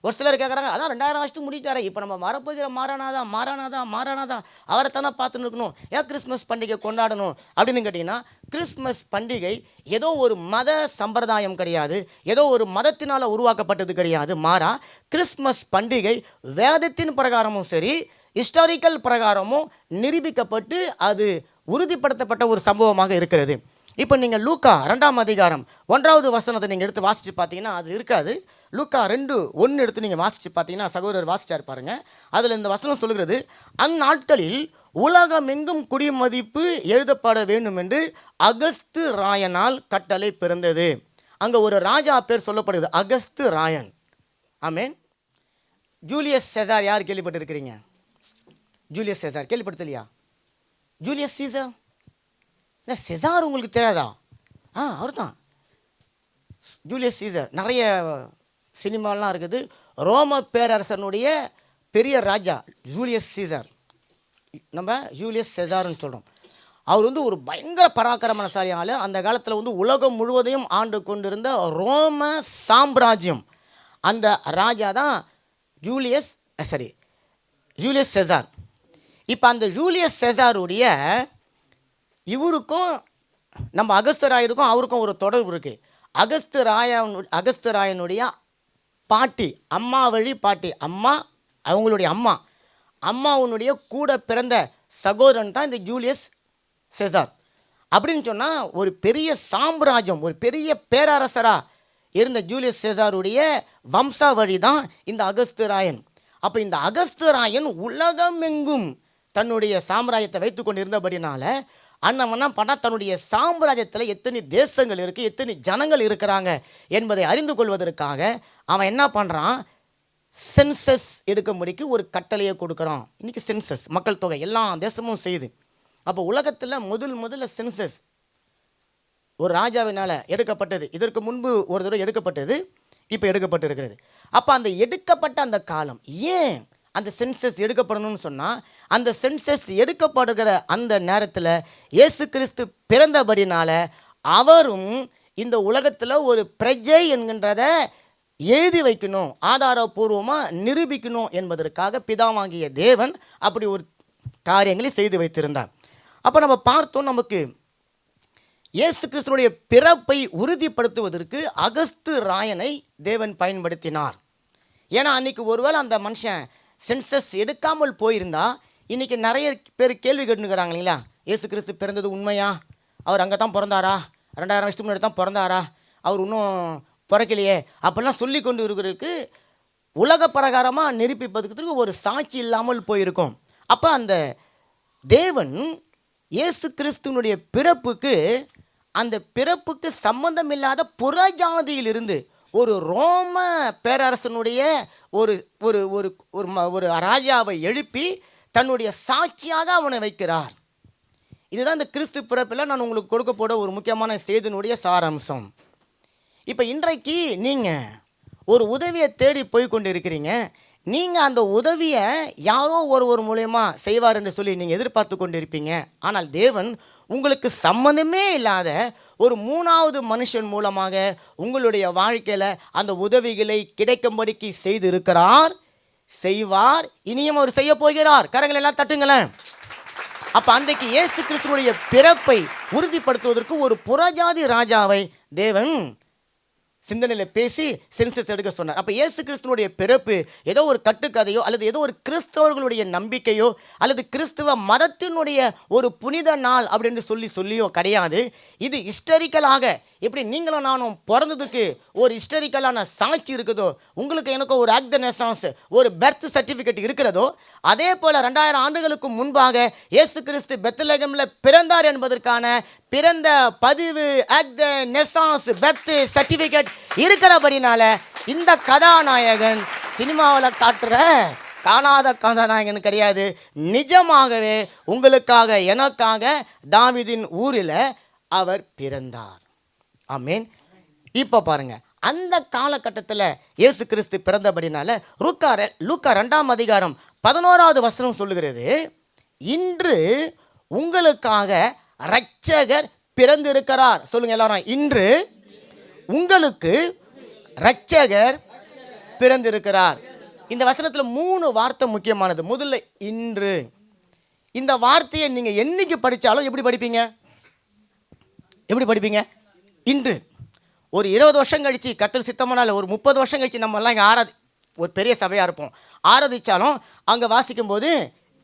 B: ஒரு சிலர் கேட்குறாங்க, அதான் 2000 வருஷத்துக்கு முடிச்சாரு, இப்போ நம்ம வரப்போகிற மாறானாதா அவரைத்தானே பார்த்துன்னு இருக்கணும், ஏன் கிறிஸ்மஸ் பண்டிகை கொண்டாடணும் அப்படின்னு கேட்டிங்கன்னா, கிறிஸ்மஸ் பண்டிகை ஏதோ ஒரு மத சம்பிரதாயம் கிடையாது, ஏதோ ஒரு மதத்தினால் உருவாக்கப்பட்டது கிடையாது. மாறா கிறிஸ்மஸ் பண்டிகை வேதத்தின் பிரகாரமும் சரி, ஹிஸ்டாரிக்கல் பிரகாரமும் நிரூபிக்கப்பட்டு அது உறுதிப்படுத்தப்பட்ட ஒரு சம்பவமாக இருக்கிறது. இப்போ நீங்கள் லூக்கா 2ஆம் அதிகாரம் 1வது வசனத்தை நீங்கள் எடுத்து வாசித்து பார்த்தீங்கன்னா அது இருக்காது. லூக்கா 2:1 எடுத்து நீங்கள் வாசித்து பார்த்தீங்கன்னா, சகோதரர் வாசிச்சார் பாருங்க, அதில் இந்த வசனம் சொல்கிறது, அந்நாட்களில் உலகமெங்கும் குடிமதிப்பு எழுதப்பட வேண்டும் என்று அகஸ்து ராயனால் கட்டளை பிறந்தது. அங்கே ஒரு ராஜா பேர் சொல்லப்படுது, அகஸ்து ராயன். ஆமேன். ஜூலியஸ் செசார் யார் கேள்விப்பட்டிருக்கிறீங்க? ஜூலியஸ் செசார் கேள்விப்படுத்தலையா? ஜூலியஸ் சீசர், என்ன செசார் உங்களுக்கு தெரியாதா? அவர் தான் ஜூலியஸ் சீசர். நிறைய சினிமாலாம் இருக்குது. ரோம பேரரசனுடைய பெரிய ராஜா ஜூலியஸ் சீசர், நம்ம ஜூலியஸ் செசார்னு சொல்கிறோம். அவர் ஒரு பயங்கர பராக்கிரமசாலி ஆள். அந்த காலத்தில் உலகம் முழுவதையும் ஆண்டு கொண்டிருந்த ரோம சாம்ராஜ்யம், அந்த ராஜா தான் ஜூலியஸ் செசார். இப்போ அந்த ஜூலியஸ் செசாருடைய இவருக்கும் நம்ம அகஸ்து ராயனுக்கும் அவருக்கும் ஒரு தொடர்பு இருக்குது. அகஸ்து ராயனுடைய பாட்டி, அம்மா வழி பாட்டி, அவங்களுடைய அம்மாவுடைய கூட பிறந்த சகோதரன் தான் இந்த ஜூலியஸ் செசார். அப்படின்னு சொன்னால் ஒரு பெரிய சாம்ராஜ்யம், ஒரு பெரிய பேரரசராக இருந்த ஜூலியஸ் செசாருடைய வம்சாவழி தான் இந்த அகஸ்து ராயன். அப்போ இந்த அகஸ்து ராயன் உலகமெங்கும் தன்னுடைய சாம்ராஜ்யத்தை வைத்து கொண்டு இருந்தபடினால அண்ணன் பண்ணால் தன்னுடைய சாம்ராஜ்யத்தில் எத்தனை தேசங்கள் இருக்குது, எத்தனை ஜனங்கள் இருக்கிறாங்க என்பதை அறிந்து கொள்வதற்காக அவன் என்ன பண்ணுறான், சென்சஸ் எடுக்கும்படிக்கு ஒரு கட்டளையை கொடுக்குறோம். இன்றைக்கி சென்சஸ் மக்கள் தொகை எல்லா தேசமும் செய்யுது. அப்போ உலகத்தில் முதல்ல சென்சஸ் ஒரு ராஜாவினால் எடுக்கப்பட்டது. இதற்கு முன்பு ஒரு தடவை எடுக்கப்பட்டது, இப்போ எடுக்கப்பட்டு இருக்கிறது. அப்போ அந்த எடுக்கப்பட்ட அந்த காலம் ஏன் அந்த சென்சஸ் எடுக்கப்படணும்னு சொன்னால், அந்த சென்சஸ் எடுக்கப்படுகிற அந்த நேரத்தில் இயேசு கிறிஸ்து பிறந்தபடினால அவரும் இந்த உலகத்தில் ஒரு பிரஜை என்கின்றத எழுதி வைக்கணும், ஆதாரபூர்வமாக நிரூபிக்கணும் என்பதற்காக பிதாவாகிய தேவன் அப்படி ஒரு காரியங்களை செய்து வைத்திருந்தார். அப்போ நம்ம பார்த்தோம், நமக்கு இயேசு கிறிஸ்துனுடைய பிறப்பை உறுதிப்படுத்துவதற்கு அகஸ்து ராயனை தேவன் பயன்படுத்தினார். ஏன்னா அன்றைக்கி ஒருவேளை அந்த மனுஷன் சென்சஸ் எடுக்காமல் போயிருந்தா இன்றைக்கி நிறைய பேர் கேள்வி கேட்டுக்கிறாங்க இல்லைங்களா, இயேசு கிறிஸ்து பிறந்தது உண்மையா, அவர் அங்கே தான் பிறந்தாரா, 2000 வருஷத்துக்கு முன்னாடி தான் பிறந்தாரா, அவர் இன்னும் பிறக்கலையே அப்படிலாம் சொல்லி கொண்டு இருக்கிறதுக்கு உலக பிரகாரமாக நிரூபிப்பதற்கு ஒரு சாட்சி இல்லாமல் போயிருக்கும். அப்போ அந்த தேவன் இயேசு கிறிஸ்துவனுடைய பிறப்புக்கு, அந்த பிறப்புக்கு சம்பந்தம் இல்லாத புறஜாதியிலிருந்து ஒரு ரோம பேரரசனுடைய ஒரு ஒரு ஒரு ஒரு ராஜாவை எழுப்பி தன்னுடைய சாட்சியாக அவனை வைக்கிறார். இதுதான் இந்த கிறிஸ்து பிறப்பில் நான் உங்களுக்கு கொடுக்க போட ஒரு முக்கியமான செய்தியினுடைய சாராம்சம். இப்போ இன்றைக்கு நீங்கள் ஒரு உதவியை தேடி போய் கொண்டு இருக்கிறீங்க. நீங்கள் அந்த உதவியை யாரோ ஒருவர் மூலயமா செய்வார் என்று சொல்லி நீங்கள் எதிர்பார்த்து கொண்டு இருப்பீங்க. ஆனால் தேவன் உங்களுக்கு சம்மந்தமே இல்லாத ஒரு 3வது மனுஷன் மூலமாக உங்களுடைய வாழ்க்கையில் அந்த உதவிகளை கிடைக்கும்படிக்கு செய்திருக்கிறார், செய்வார், இனியும் அவர் செய்ய போகிறார். கரங்கள் எல்லாம் தட்டுங்களேன். அப்போ அன்றைக்கு இயேசு கிறிஸ்துவனுடைய பிறப்பை உறுதிப்படுத்துவதற்கு ஒரு புறஜாதி ராஜாவை தேவன் சிந்தனையில் பேசி சென்சஸ் எடுக்க சொன்னார். அப்போ இயேசு கிறிஸ்துவனுடைய பிறப்பு ஏதோ ஒரு கட்டுக்கதையோ அல்லது ஏதோ ஒரு கிறிஸ்தவர்களுடைய நம்பிக்கையோ அல்லது கிறிஸ்துவ மதத்தினுடைய ஒரு புனித நாள் அப்படின்னு சொல்லியோ கிடையாது. இது ஹிஸ்டரிக்கலாக, எப்படி நீங்களும் நானும் பிறந்ததுக்கு ஒரு ஹிஸ்டரிக்கலான சாட்சி இருக்குதோ, உங்களுக்கு எனக்கும் ஒரு ஆக்ட் த நேசன்ஸ், ஒரு பர்த் சர்டிஃபிகேட் இருக்கிறதோ, அதே போல் 2000 ஆண்டுகளுக்கு முன்பாக இயேசு கிறிஸ்து பெத்லகேமில் பிறந்தார் என்பதற்கான பிறந்த பதிவு, act the nations, birth certificate இருக்கிறபடினால இந்த கதாநாயகன் சினிமாவில் காட்டுற காணாத கதாநாயகன் கிடையாது. நிஜமாகவே உங்களுக்காக எனக்காக தாவீதின் ஊரில் அவர் பிறந்தார். ஆமென். இப்போ பாருங்க, அந்த காலகட்டத்தில் இயேசு கிறிஸ்து பிறந்தபடினால லூக்கா 2ஆம் அதிகாரம் 11வது வசனம் சொல்லுகிறது, இன்று உங்களுக்காக இரட்சகர் பிறந்திருக்கிறார். சொல்லுங்க எல்லாரும், இன்று உங்களுக்கு இரட்சகர் பிறந்திருக்கிறார். இந்த வசனத்தில் 3 வார்த்தை முக்கியமானது. முதல்ல இன்று. இந்த வார்த்தையை நீங்கள் என்னைக்கு படித்தாலும் எப்படி படிப்பீங்க? இன்று. ஒரு 20 வருஷம் கழித்து கர்த்தர் சித்தமானால் ஒரு 30 வருஷம் கழித்து நம்மெல்லாம் இங்கே ஒரு பெரிய சபையாக இருப்போம், ஆராதிச்சாலும் அங்கே வாசிக்கும்போது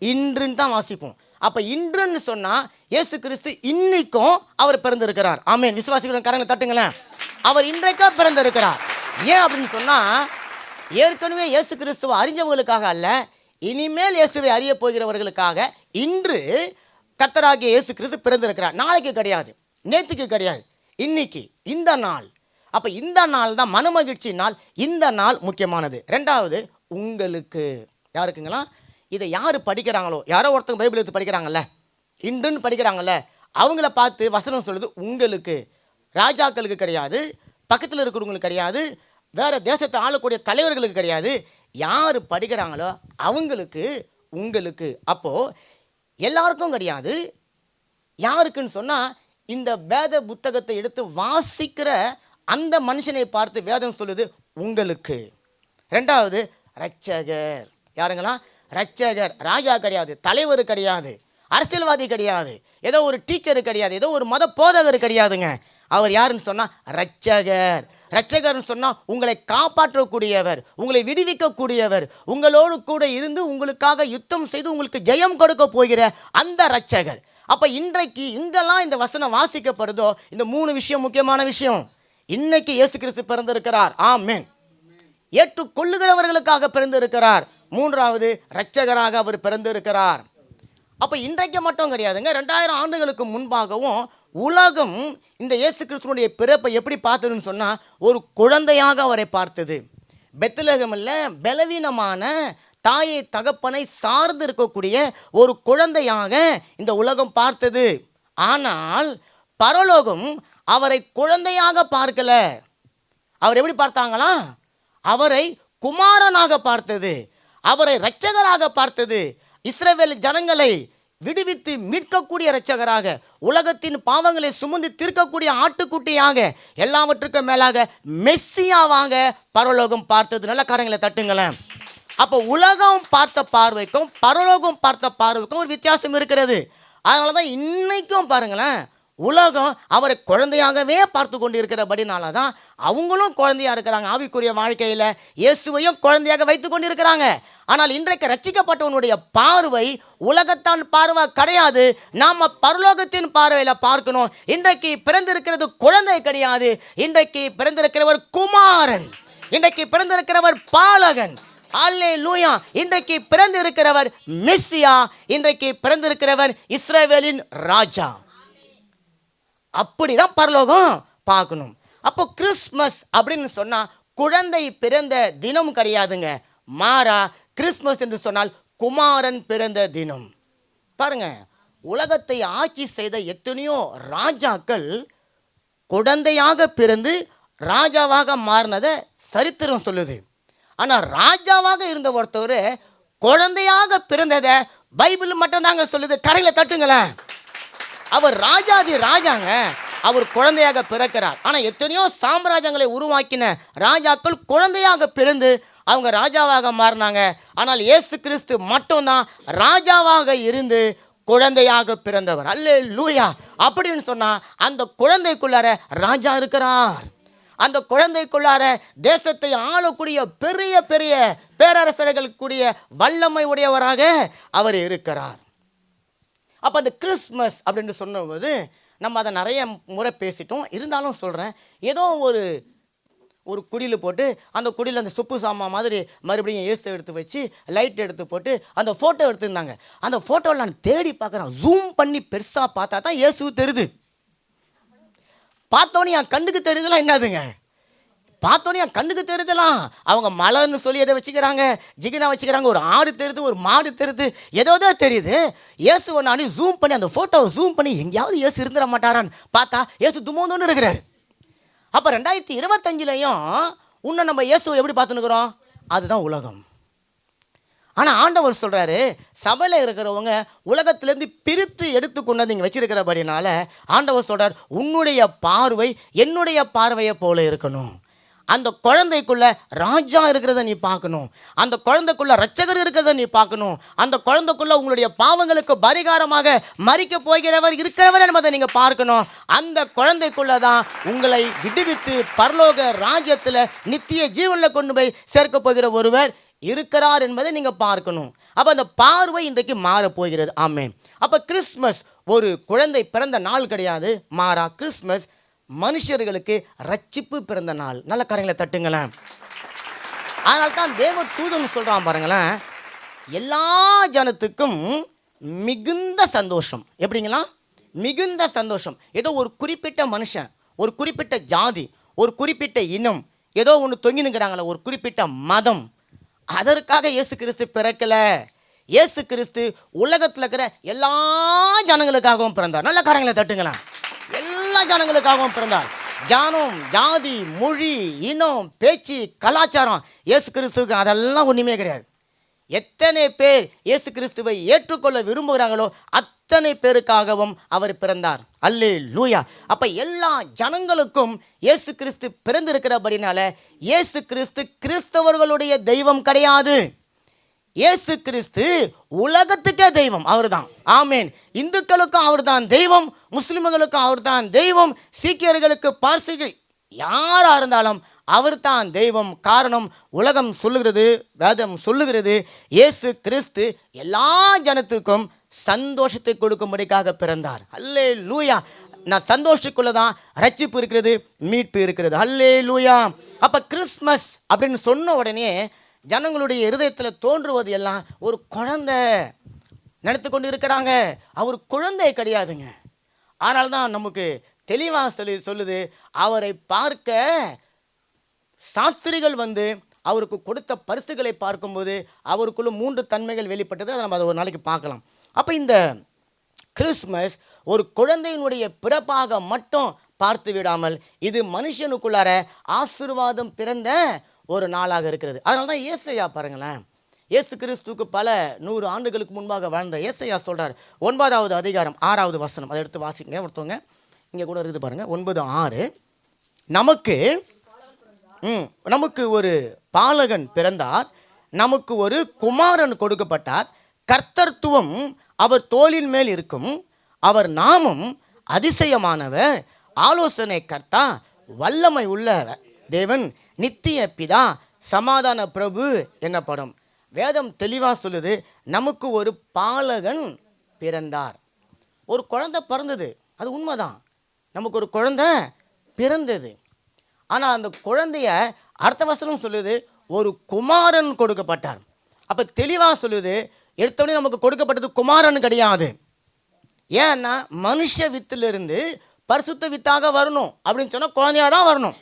B: இன்றுன்னு தான் வாசிப்போம். அப்போ இன்றுன்னு சொன்னால் இயேசு கிறிஸ்து இன்னைக்கும் அவர் பிறந்திருக்கிறார். ஆமென். விசுவாசிக்கிற கரங்களை தட்டுங்களேன். அவர் இன்றைக்கா பிறந்திருக்கிறார். ஏன் அப்படின்னு சொன்னால், ஏற்கனவே இயேசு கிறிஸ்துவை அறிஞ்சவங்களுக்காக அல்ல, இனிமேல் இயேசுவை அறிய போகிறவர்களுக்காக இன்று கர்த்தராகிய இயேசு கிறிஸ்து பிறந்திருக்கிறார். நாளைக்கு கிடையாது, நேற்றுக்கு கிடையாது, இன்னைக்கு, இந்த நாள். அப்போ இந்த நாள் தான் மனமகிழ்ச்சி நாள். இந்த நாள் முக்கியமானது. 2வது உங்களுக்கு. யாருக்குங்களா? இதை யார் படிக்கிறாங்களோ, யாரோ ஒருத்தங்க பைபிள் எடுத்து படிக்கிறாங்கல்ல, இன்றுன்னு படிக்கிறாங்கல்ல, அவங்கள பார்த்து வசனம் சொல்லுது உங்களுக்கு. ராஜாக்களுக்கு கிடையாது, பக்கத்தில் இருக்கிறவங்களுக்கு கிடையாது, வேறு தேசத்தை ஆளக்கூடிய தலைவர்களுக்கு கிடையாது. யார் படிக்கிறாங்களோ அவங்களுக்கு, உங்களுக்கு. அப்போது எல்லாருக்கும் கிடையாது. யாருக்குன்னு சொன்னால், இந்த வேத புத்தகத்தை எடுத்து வாசிக்கிற அந்த மனுஷனை பார்த்து வேதம் சொல்லுது உங்களுக்கு. 2வது இரட்சகர். யாருங்களா? இரட்சகர். ராஜா கிடையாது, தலைவர் கிடையாது, அரசியல்வாதி கிடையாது, ஏதோ ஒரு டீச்சரு கிடையாது, ஏதோ ஒரு மத போதகர் கிடையாதுங்க. அவர் யாருன்னு சொன்னால் இரட்சகர். இரட்சகர்னு சொன்னால் உங்களை காப்பாற்றக்கூடியவர், உங்களை விடுவிக்கக்கூடியவர், உங்களோடு கூட இருந்து உங்களுக்காக யுத்தம் செய்து உங்களுக்கு ஜெயம் கொடுக்க போகிற அந்த இரட்சகர். அப்போ இன்றைக்கு இங்கெல்லாம் இந்த வசனம் வாசிக்கப்படுதோ, இந்த 3 விஷயம் முக்கியமான விஷயம். இன்னைக்கு இயேசு கிறிஸ்து பிறந்திருக்கிறார். ஆமென். ஏற்றுக்கொள்ளுகிறவர்களுக்காக பிறந்திருக்கிறார். 3வது இரட்சகராக அவர் பிறந்திருக்கிறார். அப்போ இன்றைக்கு மட்டும் கிடையாதுங்க, 2000 ஆண்டுகளுக்கு முன்பாகவும் உலகம் இந்த இயேசு கிறிஸ்துவனுடைய பிறப்பை எப்படி பார்த்ததுன்னு சொன்னால், ஒரு குழந்தையாக அவரை பார்த்தது. பெத்லகேம் இல்ல, பலவீனமான தாயை தகப்பனை சார்ந்து இருக்கக்கூடிய ஒரு குழந்தையாக இந்த உலகம் பார்த்தது. ஆனால் பரலோகம் அவரை குழந்தையாக பார்க்கல. அவர் எப்படி பார்த்தாங்களா? அவரை குமாரனாக பார்த்தது, அவரை இரட்சகராக பார்த்தது. இஸ்ரவேல் ஜனங்களை விடுவித்து மீட்கக்கூடிய இரட்சகராக, உலகத்தின் பாவங்களை சுமந்து தீர்க்கக்கூடிய ஆட்டுக்குட்டியாக, எல்லாவற்றுக்கும் மேலாக மெஸ்ஸியாவாக பரலோகம் பார்த்தது. நல்ல காரங்களை தட்டுங்களேன். அப்போ உலகம் பார்த்த பார்வைக்கும் பரலோகம் பார்த்த பார்வைக்கும் ஒரு வித்தியாசம் இருக்கிறது. அதனால தான் இன்னைக்கும் பாருங்களேன், உலகம் அவரை குழந்தையாகவே பார்த்து கொண்டு இருக்கிறபடினால தான் அவங்களும் குழந்தையா இருக்கிறாங்க. ஆவிக்குரிய வாழ்க்கையில் இயேசுவையும் குழந்தையாக வைத்து கொண்டு இருக்கிறாங்க. ஆனால் இன்றைக்கு ரட்சிக்கப்பட்டவனுடைய பார்வை உலகத்தான் பார்வை கிடையாது. நாம் பரலோகத்தின் பார்வையில் பார்க்கணும். இன்றைக்கு பிறந்திருக்கிறது குழந்தை கிடையாது. இன்றைக்கு பிறந்திருக்கிறவர் குமாரன், இன்றைக்கு பிறந்திருக்கிறவர் பாலகன். அல்லேலூயா. இன்றைக்கு பிறந்திருக்கிறவர் மெஸ்ஸியா, இன்றைக்கு பிறந்திருக்கிறவர் இஸ்ரவேலின் ராஜா. அப்படிதான் பரலோகம் பார்க்கணும். அப்போ கிறிஸ்மஸ் அப்படின்னு சொன்னா குழந்தை பிறந்த தினம் கிடையாதுங்க. மாறா கிறிஸ்மஸ் என்று சொன்னால் குமாரன் பிறந்த தினம். பாருங்க, உலகத்தை ஆட்சி செய்த எத்தனையோ ராஜாக்கள் குழந்தையாக பிறந்து ராஜாவாக மாறினதை சரித்திரம் சொல்லுது. ஆனால் ராஜாவாக இருந்த ஒருத்தவர் குழந்தையாக பிறந்ததை பைபிள் மட்டும்தாங்க சொல்லுது. கரையில தட்டுங்களேன். அவர் ராஜாதி ராஜாங்க, அவர் குழந்தையாக பிறக்கிறார். ஆனால் எத்தனையோ சாம்ராஜ்யங்களை உருவாக்கின ராஜாக்கள் குழந்தையாக பிறந்து அவங்க ராஜாவாக மாறினாங்க. ஆனால் இயேசு கிறிஸ்து மட்டும்தான் ராஜாவாக இருந்து குழந்தையாக பிறந்தவர். அல்லேலூயா. அப்படின்னு சொன்னா அந்த குழந்தைக்குள்ளார ராஜா இருக்கிறார். அந்த குழந்தைக்குள்ளார தேசத்தை ஆளக்கூடிய பெரிய பெரிய பேரரசர்களுக்குரிய வல்லமை உடையவராக அவர் இருக்கிறார். அப்போ அந்த கிறிஸ்மஸ் அப்படின்னு சொன்னபோது நம்ம அதை நிறைய முறை பேசிட்டோம். இருந்தாலும் சொல்கிறேன், ஏதோ ஒரு குடியில் போட்டு அந்த குடியில் அந்த சொப்பு சாமா மாதிரி மறுபடியும் ஏசு எடுத்து வச்சு லைட் எடுத்து போட்டு அந்த ஃபோட்டோ எடுத்துருந்தாங்க. அந்த ஃபோட்டோவில் நான் தேடி பார்க்குறேன், ஜூம் பண்ணி பெருசாக பார்த்தா தான் இயேசு தெரியுது. பார்த்தோன்னே என் கண்ணுக்கு தெரியுதுலாம் என்னதுங்க? பார்த்தோன்னே என் கண்ணுக்கு தெரியுதுலாம் அவங்க மலர்னு சொல்லி எதை வச்சுக்கிறாங்க, ஜிகினா வச்சுக்கிறாங்க, ஒரு ஆடு தெரியுது, ஒரு மாடு தெரியுது, ஏதோ தெரியுது. இயேசுவை நான் ஜூம் பண்ணி அந்த ஃபோட்டோவை ஜூம் பண்ணி எங்கேயாவது இயேசு இருந்துட மாட்டாரான்னு பார்த்தா இயேசு தும்மோன்னு இருக்கிறாரு. அப்போ 2025லையும் இன்னும் நம்ம இயேசுவை எப்படி பார்த்துன்னுக்குறோம்? அதுதான் உலகம். ஆனால் ஆண்டவர் சொல்கிறாரு, சபையில் இருக்கிறவங்க உலகத்திலேருந்து பிரித்து எடுத்து கொண்டு இங்கே வச்சிருக்கிறபடினால ஆண்டவர் சொல்கிறார், உன்னுடைய பார்வை என்னுடைய பார்வையை போல இருக்கணும். அந்த குழந்தைக்குள்ள ராஜா இருக்கிறத நீ பார்க்கணும். அந்த குழந்தைக்குள்ள இரட்சகர் இருக்கிறத நீ பார்க்கணும். அந்த குழந்தைக்குள்ள உங்களுடைய பாவங்களுக்கு பரிகாரமாக மரிக்க போகிறவர் இருக்கிறவர் என்பதை நீங்கள் பார்க்கணும். அந்த குழந்தைக்குள்ள தான் உங்களை விடுவித்து பரலோக ராஜ்யத்தில் நித்திய ஜீவனில் கொண்டு போய் சேர்க்க போகிற ஒருவர் இருக்கிறார் என்பதை நீங்கள் பார்க்கணும். அப்போ அந்த பார்வை இன்றைக்கு மாறப்போகிறது. ஆமென். அப்போ கிறிஸ்மஸ் ஒரு குழந்தை பிறந்த நாள் கிடையாது, மாறா கிறிஸ்மஸ் மனுஷர்களுக்கு ரட்சிப்பு பிறந்த நாள். நல்ல கரங்களை தட்டுங்களேன். அதனால தான் தேவ தூதன் சொல்கிறான் பாருங்களேன், எல்லா ஜனத்துக்கும் மிகுந்த சந்தோஷம். எப்படிங்களா? மிகுந்த சந்தோஷம். ஏதோ ஒரு குறிப்பிட்ட மனுஷன், ஒரு குறிப்பிட்ட ஜாதி, ஒரு குறிப்பிட்ட இனம், ஏதோ ஒன்று தொங்கினுங்கிறாங்களே, ஒரு குறிப்பிட்ட மதம், அதற்காக இயேசு கிறிஸ்து பிறக்கலை. இயேசு கிறிஸ்து உலகத்தில் இருக்கிற எல்லா ஜனங்களுக்காகவும் பிறந்தார். நல்ல காரங்களை தட்டுங்களேன். எல்லா ஜனங்களுக்காகவும் பிறந்தார். ஜானம், ஜாதி, மொழி, இனம், பேச்சு, கலாச்சாரம், இயேசு கிறிஸ்துவுக்கு அதெல்லாம் ஒன்றுமே கிடையாது. எத்தனை பேர் இயேசு கிறிஸ்துவை ஏற்றுக்கொள்ள விரும்புகிறாங்களோ அத்தனை பேருக்காகவும் அவர் பிறந்தார். அல்லேலூயா. அப்போ எல்லா ஜனங்களுக்கும் இயேசு கிறிஸ்து பிறந்திருக்கிறபடினால இயேசு கிறிஸ்து கிறிஸ்தவர்களுடைய தெய்வம் கிடையாது. இயேசு கிறிஸ்து உலகத்துக்கே தெய்வம். அவர் தான். ஆமேன். இந்துக்களுக்கும் அவர் தான் தெய்வம், முஸ்லிம்களுக்கும் அவர் தான் தெய்வம், சீக்கியர்களுக்கு, பார்சிகள் யாராக இருந்தாலும் அவர் தான் தெய்வம். காரணம், உலகம் சொல்லுகிறது, வேதம் சொல்லுகிறது, இயேசு கிறிஸ்து எல்லா ஜனத்திற்கும் சந்தோஷத்தை கொடுக்கும்படிக்காக பிறந்தார். அல்லேலூயா. நான் சந்தோஷத்துக்குள்ள தான் ரட்சிப்பு இருக்கிறது, மீட்பு இருக்கிறது. அல்லேலூயா. அப்போ கிறிஸ்மஸ் அப்படின்னு சொன்ன உடனே ஜனங்களுடைய இருதயத்தில் தோன்றுவது எல்லாம் ஒரு குழந்தை நினைத்து கொண்டு இருக்கிறாங்க. அவர் குழந்தை கிடையாதுங்க. ஆனால் தான் நமக்கு தெளிவாக சொல்லுது, அவரை பார்க்க சாஸ்திரிகள் வந்து அவருக்கு கொடுத்த பரிசுகளை பார்க்கும்போது அவருக்குள்ள 3 தன்மைகள் வெளிப்பட்டது. அதை நம்ம அதை ஒரு நாளைக்கு பார்க்கலாம். அப்போ இந்த கிறிஸ்மஸ் ஒரு குழந்தையினுடைய பிறப்பாக மட்டும் பார்த்து விடாமல் இது மனுஷனுக்குள்ளார ஆசீர்வாதம் பிறந்த ஒரு நாளாக இருக்கிறது. அதனால தான் ஏசாயா பாருங்களேன், இயேசு கிறிஸ்துவுக்கு பல 100 ஆண்டுகளுக்கு முன்பாக வாழ்ந்த ஏசாயா சொல்கிறார், 9வது அதிகாரம் 6வது வசனம். அதை எடுத்து வாசிங்க ஒருத்தவங்க. இங்கே கூட இருக்குது பாருங்கள், 9:6. நமக்கு ஒரு பாலகன் பிறந்தார், நமக்கு ஒரு குமாரன் கொடுக்கப்பட்டார், கர்த்தர்த்துவம் அவர் தோளின் மேல் இருக்கும், அவர் நாமம் அதிசயமானவர், ஆலோசனை கர்த்தா, வல்லமை உள்ள தேவன், நித்திய பிதா, சமாதான பிரபு என்னப்படும். வேதம் தெளிவாக சொல்லுது, நமக்கு ஒரு பாலகன் பிறந்தார். ஒரு குழந்தை பிறந்தது, அது உண்மைதான். நமக்கு ஒரு குழந்தை பிறந்தது. ஆனால் அந்த குழந்தைய அடுத்த வசனம் சொல்லுது, ஒரு குமாரன் கொடுக்கப்பட்டார். அப்போ தெளிவாக சொல்லுது, எடுத்தோடனே நமக்கு கொடுக்கப்பட்டது குமாரன் கிடையாது. ஏன்னா மனுஷ வித்திலிருந்து பரிசுத்த வித்தாக வரணும் அப்படின்னு சொன்னால் குழந்தையாக தான் வரணும்.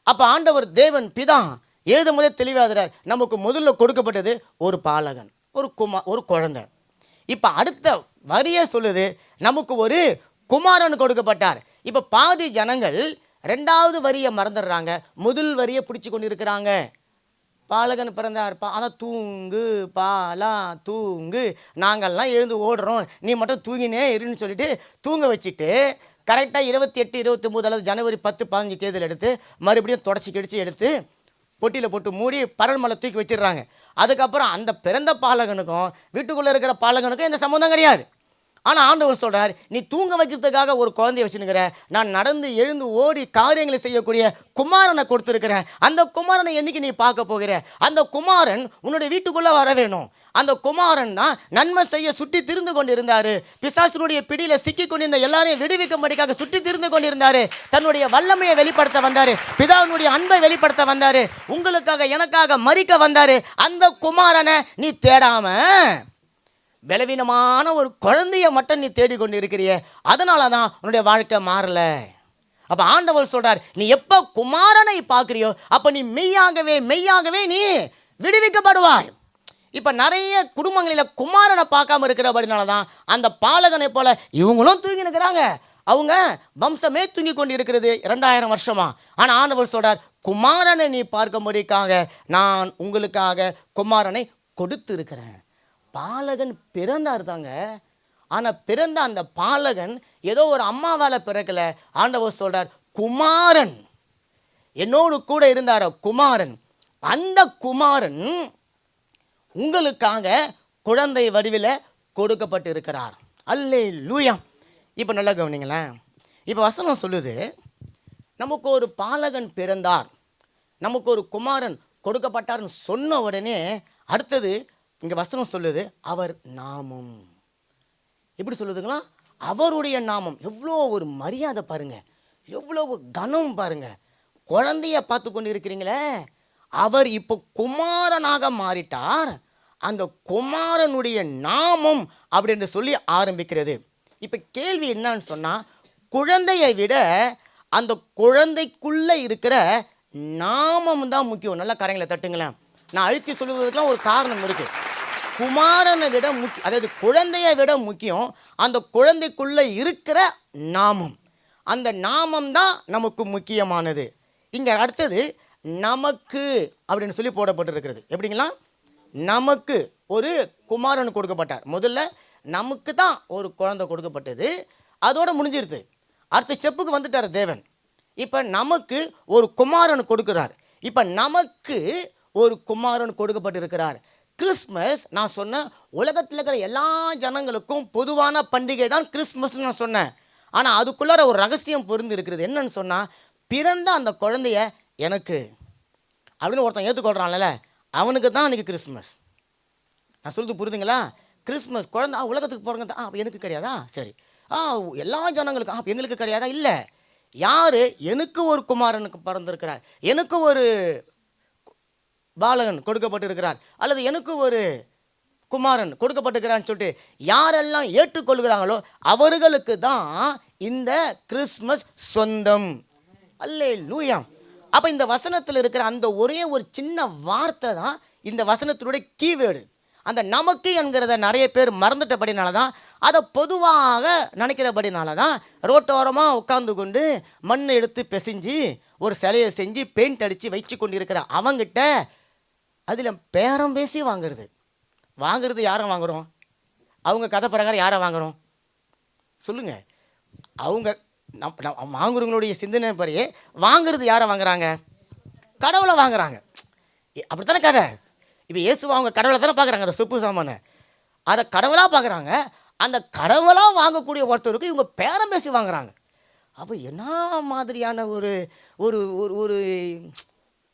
B: அப்போ ஆண்டவர் தேவன் பிதா எழுதும் போதே தெளிவாகிறார், நமக்கு முதல்ல கொடுக்கப்பட்டது ஒரு பாலகன், ஒரு குழந்தை. இப்போ அடுத்த வரியை சொல்லுது, நமக்கு ஒரு குமாரன் கொடுக்கப்பட்டார். இப்போ பாதி ஜனங்கள் 2வது வரியை மறந்துடுறாங்க, முதல் வரியை பிடிச்சி கொண்டு இருக்கிறாங்க. பாலகன் பிறந்தார், ஆனால் தூங்கு பாலா தூங்கு, நாங்கள்லாம் எழுந்து ஓடுறோம், நீ மட்டும் தூங்கினே இருன்னு சொல்லிட்டு தூங்க வச்சுட்டு கரெக்டாக 28, 29 அல்லது ஜனவரி 10, 15 தேதியில் எடுத்து மறுபடியும் தொடச்சி கிடிச்சு எடுத்து பொட்டியில் போட்டு மூடி பரல் மலை தூக்கி வச்சிடுறாங்க. அதுக்கப்புறம் அந்த பிறந்த பாலகனுக்கும் வீட்டுக்குள்ளே இருக்கிற பாலகனுக்கும் எந்த சம்மந்தம் கிடையாது. ஆனால் ஆண்டவர் சொல்கிறார், நீ தூங்க வைக்கிறதுக்காக ஒரு குழந்தைய வச்சுருக்கிற, நான் நடந்து எழுந்து ஓடி காரியங்களை செய்யக்கூடிய குமாரனை கொடுத்துருக்கிறேன். அந்த குமாரனை என்னைக்கு நீ பார்க்க போகிற? அந்த குமாரன் உன்னுடைய வீட்டுக்குள்ளே வர வேணும். அந்த குமாரன் தான் நன்மை செய்ய சுற்றி திரிந்து கொண்டிருந்தார். பிசாசினுடைய பிடியில் சிக்கி கொண்டிருந்த எல்லாரையும் விடுவிக்கும்படிக்காக சுற்றி திரிந்து கொண்டிருந்தார். தன்னுடைய வல்லமையை வெளிப்படுத்த வந்தார், பிதாவினுடைய அன்பை வெளிப்படுத்த வந்தார், உங்களுக்காக எனக்காக மரிக்க வந்தார். அந்த குமாரனை நீ தேடாம பலவீனமான ஒரு குழந்தைய மட்டும் நீ தேடிக்கொண்டு இருக்கிறிய, அதனால தான் உன்னுடைய வாழ்க்கை மாறல. அப்போ ஆண்டவர் சொல்றார், நீ எப்போ குமாரனை பார்க்குறியோ அப்போ நீ மெய்யாகவே நீ விடுவிக்கப்படுவாய். இப்போ நிறைய குடும்பங்களில் குமாரனை பார்க்காம இருக்கிறபடினால தான் அந்த பாலகனை போல இவங்களும் தூங்கி நிற்கிறாங்க. அவங்க வம்சமே தூங்கி கொண்டு இருக்கிறது 2000 வருஷமா. ஆனால் ஆண்டவர் சொல்றார், குமாரனை நீ பார்க்கும்படிக்காக நான் உங்களுக்காக குமாரனை கொடுத்து இருக்கிறேன். பாலகன் பிறந்தார் தாங்க. ஆனால் பிறந்த அந்த பாலகன் ஏதோ ஒரு அம்மாவால் பிறக்கல. ஆண்டவர் சொல்றார், குமாரன் என்னோடு கூட இருந்தார குமாரன், அந்த குமாரன் உங்களுக்காக குழந்தை வடிவில் கொடுக்கப்பட்டு இருக்கிறார். அல்லேலூயா. இப்போ நல்லா கவனிங்களேன். இப்போ வசனம் சொல்லுது, நமக்கு ஒரு பாலகன் பிறந்தார், நமக்கு ஒரு குமாரன் கொடுக்கப்பட்டார்னு சொன்ன உடனே அடுத்தது இங்கே வசனம் சொல்லுது, அவர் நாமம். எப்படி சொல்லுதுங்களா? அவருடைய நாமம். எவ்வளோ ஒரு மரியாதை பாருங்க, எவ்வளவு கனம் பாருங்க. குழந்தைய பார்த்து கொண்டு இருக்கிறீங்களே, அவர் இப்போ குமாரனாக மாறிட்டார். அந்த குமாரனுடைய நாமம் அப்படின்னு சொல்லி ஆரம்பிக்கிறது. இப்போ கேள்வி என்னன்னு சொன்னால், குழந்தையை விட அந்த குழந்தைக்குள்ளே இருக்கிற நாமம் தான் முக்கியம். நல்லா கரங்களை தட்டுங்களேன். நான் அழுத்தி சொல்லுவதற்கெல்லாம் ஒரு காரணம் இருக்குது. குமாரனை விட முக்கியம், அதாவது குழந்தையை விட முக்கியம் அந்த குழந்தைக்குள்ளே இருக்கிற நாமம். அந்த நாமம் தான் நமக்கு முக்கியமானது. இங்கே அடுத்தது நமக்கு அப்படின்னு சொல்லி போடப்பட்டிருக்கிறது. எப்படிங்களா? நமக்கு ஒரு குமாரன் கொடுக்கப்பட்டார். முதல்ல நமக்கு தான் ஒரு குழந்தை கொடுக்கப்பட்டது, அதோடு முடிஞ்சிருது. அடுத்த ஸ்டெப்புக்கு வந்துட்டார் தேவன். இப்போ நமக்கு ஒரு குமாரன் கொடுக்குறார். இப்போ நமக்கு ஒரு குமாரன் கொடுக்கப்பட்டிருக்கிறார். கிறிஸ்மஸ் நான் சொன்னேன், உலகத்தில் இருக்கிற எல்லா ஜனங்களுக்கும் பொதுவான பண்டிகை தான் கிறிஸ்மஸ்ன்னு நான் சொன்னேன். ஆனால் அதுக்குள்ளார ஒரு ரகசியம் பொருந்து இருக்கிறது. என்னன்னு சொன்னால், பிறந்த அந்த குழந்தைய எனக்கு அப்படின்னு ஒருத்தன் ஏற்றுக்கொள்கிறான்ல, அவனுக்கு தான் அன்றைக்கி கிறிஸ்மஸ். நான் சொல்றது புரியுதுங்களா? கிறிஸ்மஸ் குழந்தை உலகத்துக்கு போகிறவங்க தான், எனக்கு கிடையாதா? சரி, எல்லா ஜனங்களுக்கும் எங்களுக்கு கிடையாதா? இல்லை, யார் எனக்கு ஒரு குமாரனுக்கு பிறந்திருக்கிறார், எனக்கு ஒரு பாலகன் கொடுக்கப்பட்டிருக்கிறார், அல்லது எனக்கு ஒரு குமாரன் கொடுக்கப்பட்டிருக்கிறான்னு சொல்லிட்டு யாரெல்லாம் ஏற்றுக்கொள்கிறாங்களோ அவர்களுக்கு தான் இந்த கிறிஸ்மஸ் சொந்தம். அல்லேலூயா. அப்போ இந்த வசனத்தில் இருக்கிற அந்த ஒரே ஒரு சின்ன வார்த்தை தான் இந்த வசனத்தினுடைய கீவேர்டு. அந்த நமக்கு என்கிறத நிறைய பேர் மறந்துட்டபடினால தான், அதை பொதுவாக நினைக்கிறபடினால தான் ரோட்டோரமாக உட்காந்து கொண்டு மண்ணை எடுத்து பிசைஞ்சு ஒரு சிலையை செஞ்சு பெயிண்ட் அடித்து வச்சு கொண்டிருக்கிற அவங்கிட்ட அதில் பேரம் பேசி வாங்குறது யாரை வாங்குகிறோம்? அவங்க கதை பிரகாரம் யாரை வாங்குகிறோம் சொல்லுங்கள்? அவங்க வாங்குறவங்களுடைய சிந்தனை பறியே வாங்குறது யாரை வாங்குறாங்க? கடவுளை வாங்குறாங்க. அப்படித்தானே கதை. இப்போ இயேசுவை அவங்க கடவுளை தானே பார்க்குறாங்க, அந்த சொப்பு சாமானை அதை கடவுளாக பார்க்குறாங்க. அந்த கடவுளாக வாங்கக்கூடிய ஒருத்தருக்கு இவங்க பேரம் பேசி வாங்குறாங்க. அப்போ என்ன மாதிரியான ஒரு ஒரு ஒரு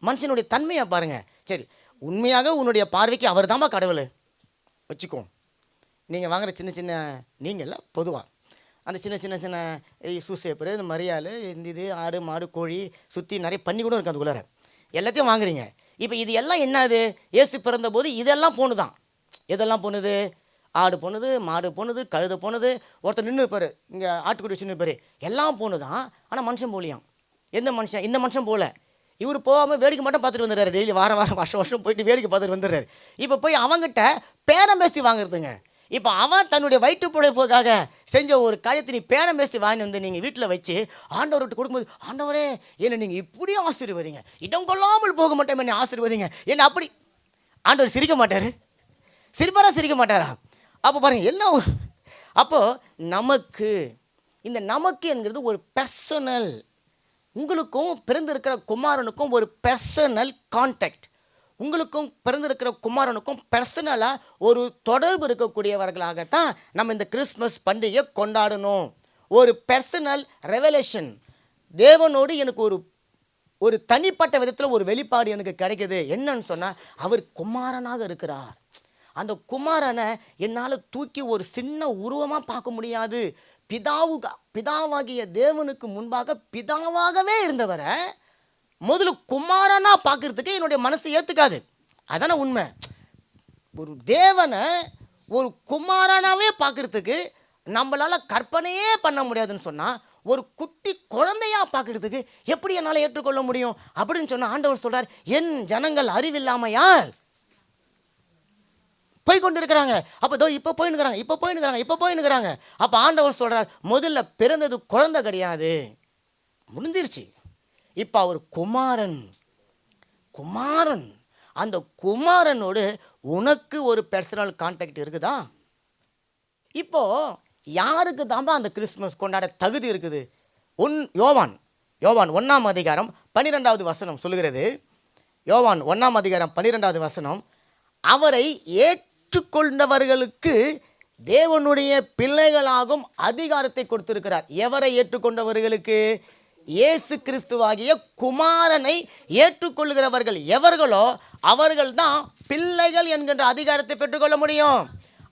B: மனுஷனுடைய தன்மையை பாருங்கள். சரி, உண்மையாக உன்னுடைய பார்வைக்கு அவர் தான்ப்பா கடவுள் வச்சுக்கோ. நீங்கள் வாங்குகிற சின்ன சின்ன நீங்கள்ல பொதுவாக அந்த சின்ன சின்ன சின்ன சூசேப்பர், இந்த மரியாள், இந்த இது ஆடு மாடு கோழி சுற்றி நிறைய பண்ணி கூட இருக்குது அதுக்குள்ளார, எல்லாத்தையும் வாங்குறீங்க. இப்போ இது எல்லாம் என்னது? இயேசு பிறந்த போது இதெல்லாம் போணுதான். எதெல்லாம் போணுது? ஆடு போனது, மாடு போனது, கழுதை போனது, ஒருத்தர் நின்று இருப்பார், இங்கே ஆட்டுக்குடி வச்சு நிற்பார், எல்லாம் போணுதான். ஆனால் மனுஷன் போலியாம். எந்த மனுஷன்? இந்த மனுஷன் போல. இவர் போகாமல் வேடிக்கை மட்டும் பார்த்துட்டு வந்துடுறாரு. டெய்லி வாரம் வருஷம் போயிட்டு வேடிக்கை பார்த்துட்டு வந்துடுறாரு. இப்போ போய் அவங்ககிட்ட பேரம் பேசி வாங்குறதுங்க. இப்போ அவன் தன்னுடைய வயிற்று பிழைப்புக்காக செஞ்ச ஒரு காரியத்தை நீ பேரம் பேசி வாங்கி வந்து நீங்கள் வீட்டில் வச்சு ஆண்டவர்கிட்ட கொடுக்கும்போது, ஆண்டவரே என்னை நீங்கள் இப்படியும் ஆசீர்வதிங்க, இடம் கொள்ளாமல் போக மாட்டேன், என்னை ஆசீர்வதிங்க, என்ன அப்படி ஆண்டவர் சிரிக்க மாட்டார்? சிரிக்க மாட்டாரா? அப்போ பாருங்கள் என்ன. அப்போது நமக்கு இந்த நமக்கு என்கிறது ஒரு பர்சனல், உங்களுக்கும் பிறந்திருக்கிற குமாரனுக்கும் ஒரு பர்சனல் கான்டாக்ட், உங்களுக்கும் பிறந்திருக்கிற குமாரனுக்கும் பர்சனலாக ஒரு தொடர்பு இருக்கக்கூடியவர்களாகத்தான் நம்ம இந்த கிறிஸ்மஸ் பண்டிகை கொண்டாடணும். ஒரு பர்சனல் ரெவலேஷன், தேவனோடு எனக்கு ஒரு தனிப்பட்ட விதத்தில் ஒரு வெளிப்பாடு எனக்கு கிடைக்குது. என்னன்னு சொன்னால், அவர் குமாரனாக இருக்கிறார். அந்த குமாரனை என்னால் தூக்கி ஒரு சின்ன உருவமாக பார்க்க முடியாது. பிதாவாகிய தேவனுக்கு முன்பாக பிதாவாகவே இருந்தவரை முதல்ல குமாரனா பார்க்கறதுக்கு என்னுடைய மனசு ஏற்றுக்காது. அதான உண்மை. ஒரு தேவனை ஒரு குமாரனாவே பார்க்கறதுக்கு நம்மளால் கற்பனையே பண்ண முடியாதுன்னு சொன்னால், ஒரு குட்டி குழந்தையா பார்க்கறதுக்கு எப்படி என்னால் ஏற்றுக்கொள்ள முடியும் அப்படின்னு சொன்னால், ஆண்டவர் சொல்கிறார், என் ஜனங்கள் அறிவில்லாமையால் போய் கொண்டு இருக்கிறாங்க. அப்போ இப்போ போயின்னுக்கிறாங்க. அப்போ ஆண்டவர் சொல்கிறார், முதல்ல பிறந்தது குழந்தை கிடையாது, முடிஞ்சிருச்சு. இப்போ அவர் குமாரன். அந்த குமாரனோடு உனக்கு ஒரு பர்சனல் கான்டாக்ட் இருக்குதா? இப்போ யாருக்கு தான்பா அந்த கிறிஸ்மஸ் கொண்டாட தகுதி இருக்குது? யோவான் 1ஆம் அதிகாரம் 12வது வசனம் சொல்லுகிறது. யோவான் 1ஆம் அதிகாரம் 12வது வசனம், அவரை ஏற்றுக்கொண்டவர்களுக்கு தேவனுடைய பிள்ளைகளாகும் அதிகாரத்தை கொடுத்திருக்கிறார். எவரை ஏற்றுக்கொண்டவர்களுக்கு? இயேசு கிறிஸ்துவாகிய குமாரனை ஏற்றுக்கொள்கிறவர்கள் எவர்களோ அவர்கள் தான் பிள்ளைகள் என்கின்ற அதிகாரத்தை பெற்றுக்கொள்ள முடியும்.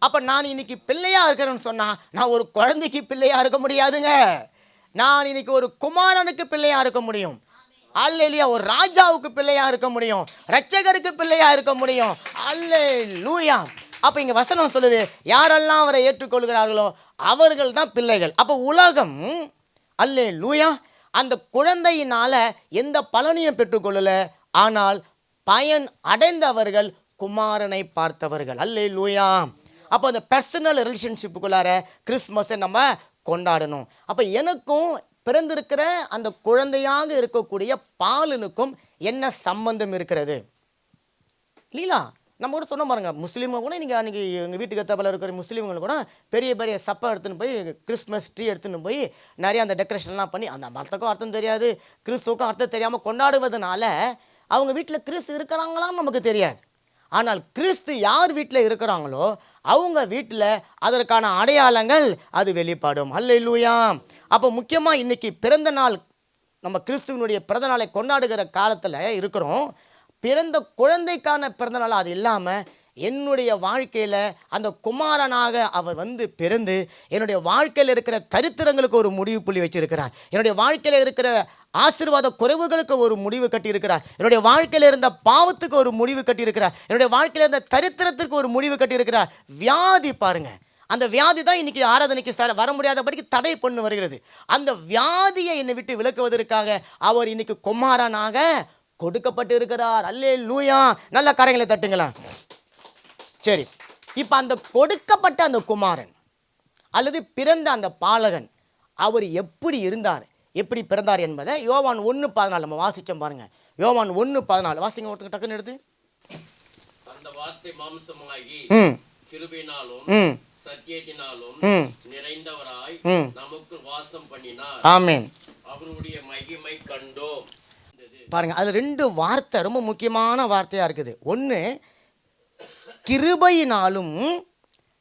B: அப்போ நான் இன்னைக்கு பிள்ளையாக இருக்கிறேன்னு சொன்னால், நான் ஒரு குழந்தைக்கு பிள்ளையாக இருக்க முடியாதுங்க. நான் இன்னைக்கு ஒரு குமாரனுக்கு பிள்ளையாக இருக்க முடியும். அல்லேலூயா. ஒரு ராஜாவுக்கு பிள்ளையாக இருக்க முடியும், இரட்சகருக்கு பிள்ளையாக இருக்க முடியும். அல்லேலூயா. அப்போ இங்கே வசனம் சொல்லுது, யாரெல்லாம் அவரை ஏற்றுக்கொள்கிறார்களோ அவர்கள் தான் பிள்ளைகள். அப்போ உலகம் அல்லேலூயா அந்த குழந்தையினால் எந்த பலனையும் பெற்றுக்கொள்ளலை, ஆனால் பயன் அடைந்தவர்கள் குமாரனை பார்த்தவர்கள். அல்லேலூயா. அப்போ அந்த பர்சனல் ரிலேஷன்ஷிப்புக்குள்ளார கிறிஸ்மஸை நம்ம கொண்டாடணும். அப்போ எனக்கும் பிறந்திருக்கிற அந்த குழந்தையாக இருக்கக்கூடிய பாலனுக்கும் என்ன சம்பந்தம் இருக்கிறது? லீலா நம்ம கூட சொன்ன பாருங்க, முஸ்லீம்கள் கூட நீங்கள் அன்றைக்கி எங்கள் வீட்டுக்கு எத்தப்பல இருக்கிற முஸ்லீம்கள் கூட பெரிய பெரிய சப்பை எடுத்துன்னு போய் கிறிஸ்மஸ் ட்ரீ எடுத்துன்னு போய் நிறைய அந்த டெக்கரேஷன்லாம் பண்ணி, அந்த மரத்துக்கும் அர்த்தம் தெரியாது, கிறிஸ்துவுக்கும் அர்த்தம் தெரியாமல் கொண்டாடுவதனால அவங்க வீட்டில் கிறிஸ்து இருக்கிறாங்களான்னு நமக்கு தெரியாது. ஆனால் கிறிஸ்து யார் வீட்டில் இருக்கிறாங்களோ அவங்க வீட்டில் அதற்கான அடையாளங்கள் அது வெளிப்படும். அல்லேலூயா. அப்போ முக்கியமாக இன்றைக்கி பிறந்த நாள், நம்ம கிறிஸ்துவனுடைய பிறந்த நாளை கொண்டாடுகிற காலத்தில் இருக்கிறோம். பிறந்த குழந்தைக்கான பிறந்த நாள் அது இல்லாமல் என்னுடைய வாழ்க்கையில் அந்த குமாரனாக அவர் வந்து பிறந்து என்னுடைய வாழ்க்கையில் இருக்கிற தரித்திரங்களுக்கு ஒரு முடிவு புள்ளி வச்சிருக்கிறார். என்னுடைய வாழ்க்கையில் இருக்கிற ஆசீர்வாத குறைவுகளுக்கு ஒரு முடிவு கட்டியிருக்கிறார். என்னுடைய வாழ்க்கையில் இருந்த பாவத்துக்கு ஒரு முடிவு கட்டியிருக்கிறார். என்னுடைய வாழ்க்கையில் இருந்த தரித்திரத்திற்கு ஒரு முடிவு கட்டியிருக்கிறார். வியாதி பாருங்க, அந்த வியாதி தான் இன்னைக்கு ஆராதனைக்கு வர முடியாதபடிக்கு தடை பண்ணு வருகிறது. அந்த வியாதியை என்னை விட்டு விலக்குவதற்காக அவர் இன்னைக்கு குமாரனாக கொடுக்கப்பட்டு இருக்கிறார். அல்லேலூயா. நல்ல கரங்களை தட்டுங்களா. சரி, இப்போ அந்த கொடுக்கப்பட்ட அந்த குமாரன் அல்லது பிறந்த அந்த பாலகன் அவர் எப்படி இருந்தார், எப்படி பிறந்தார் என்பதை யோவான் 1:14 நம்ம வாசிச்சோம் பாருங்க. யோவான் 1:14 வாசிங்க. ஒருத்தங்க டக்குன்னு எடுத்து.
A: அந்த வார்த்தை மாம்சமாகி கிருபையினாலும் சத்தியத்தினாலும் நிறைந்தவராய் நமக்கு வாசம் பண்ணினார்.
B: ஆமென்.
A: அவருடைய மகிமை கண்டோம்.
B: பாருங்க, அது 2 வார்த்தை ரொம்ப முக்கியமான வார்த்தையா இருக்குது. ஒன்று கிருபையினாலும்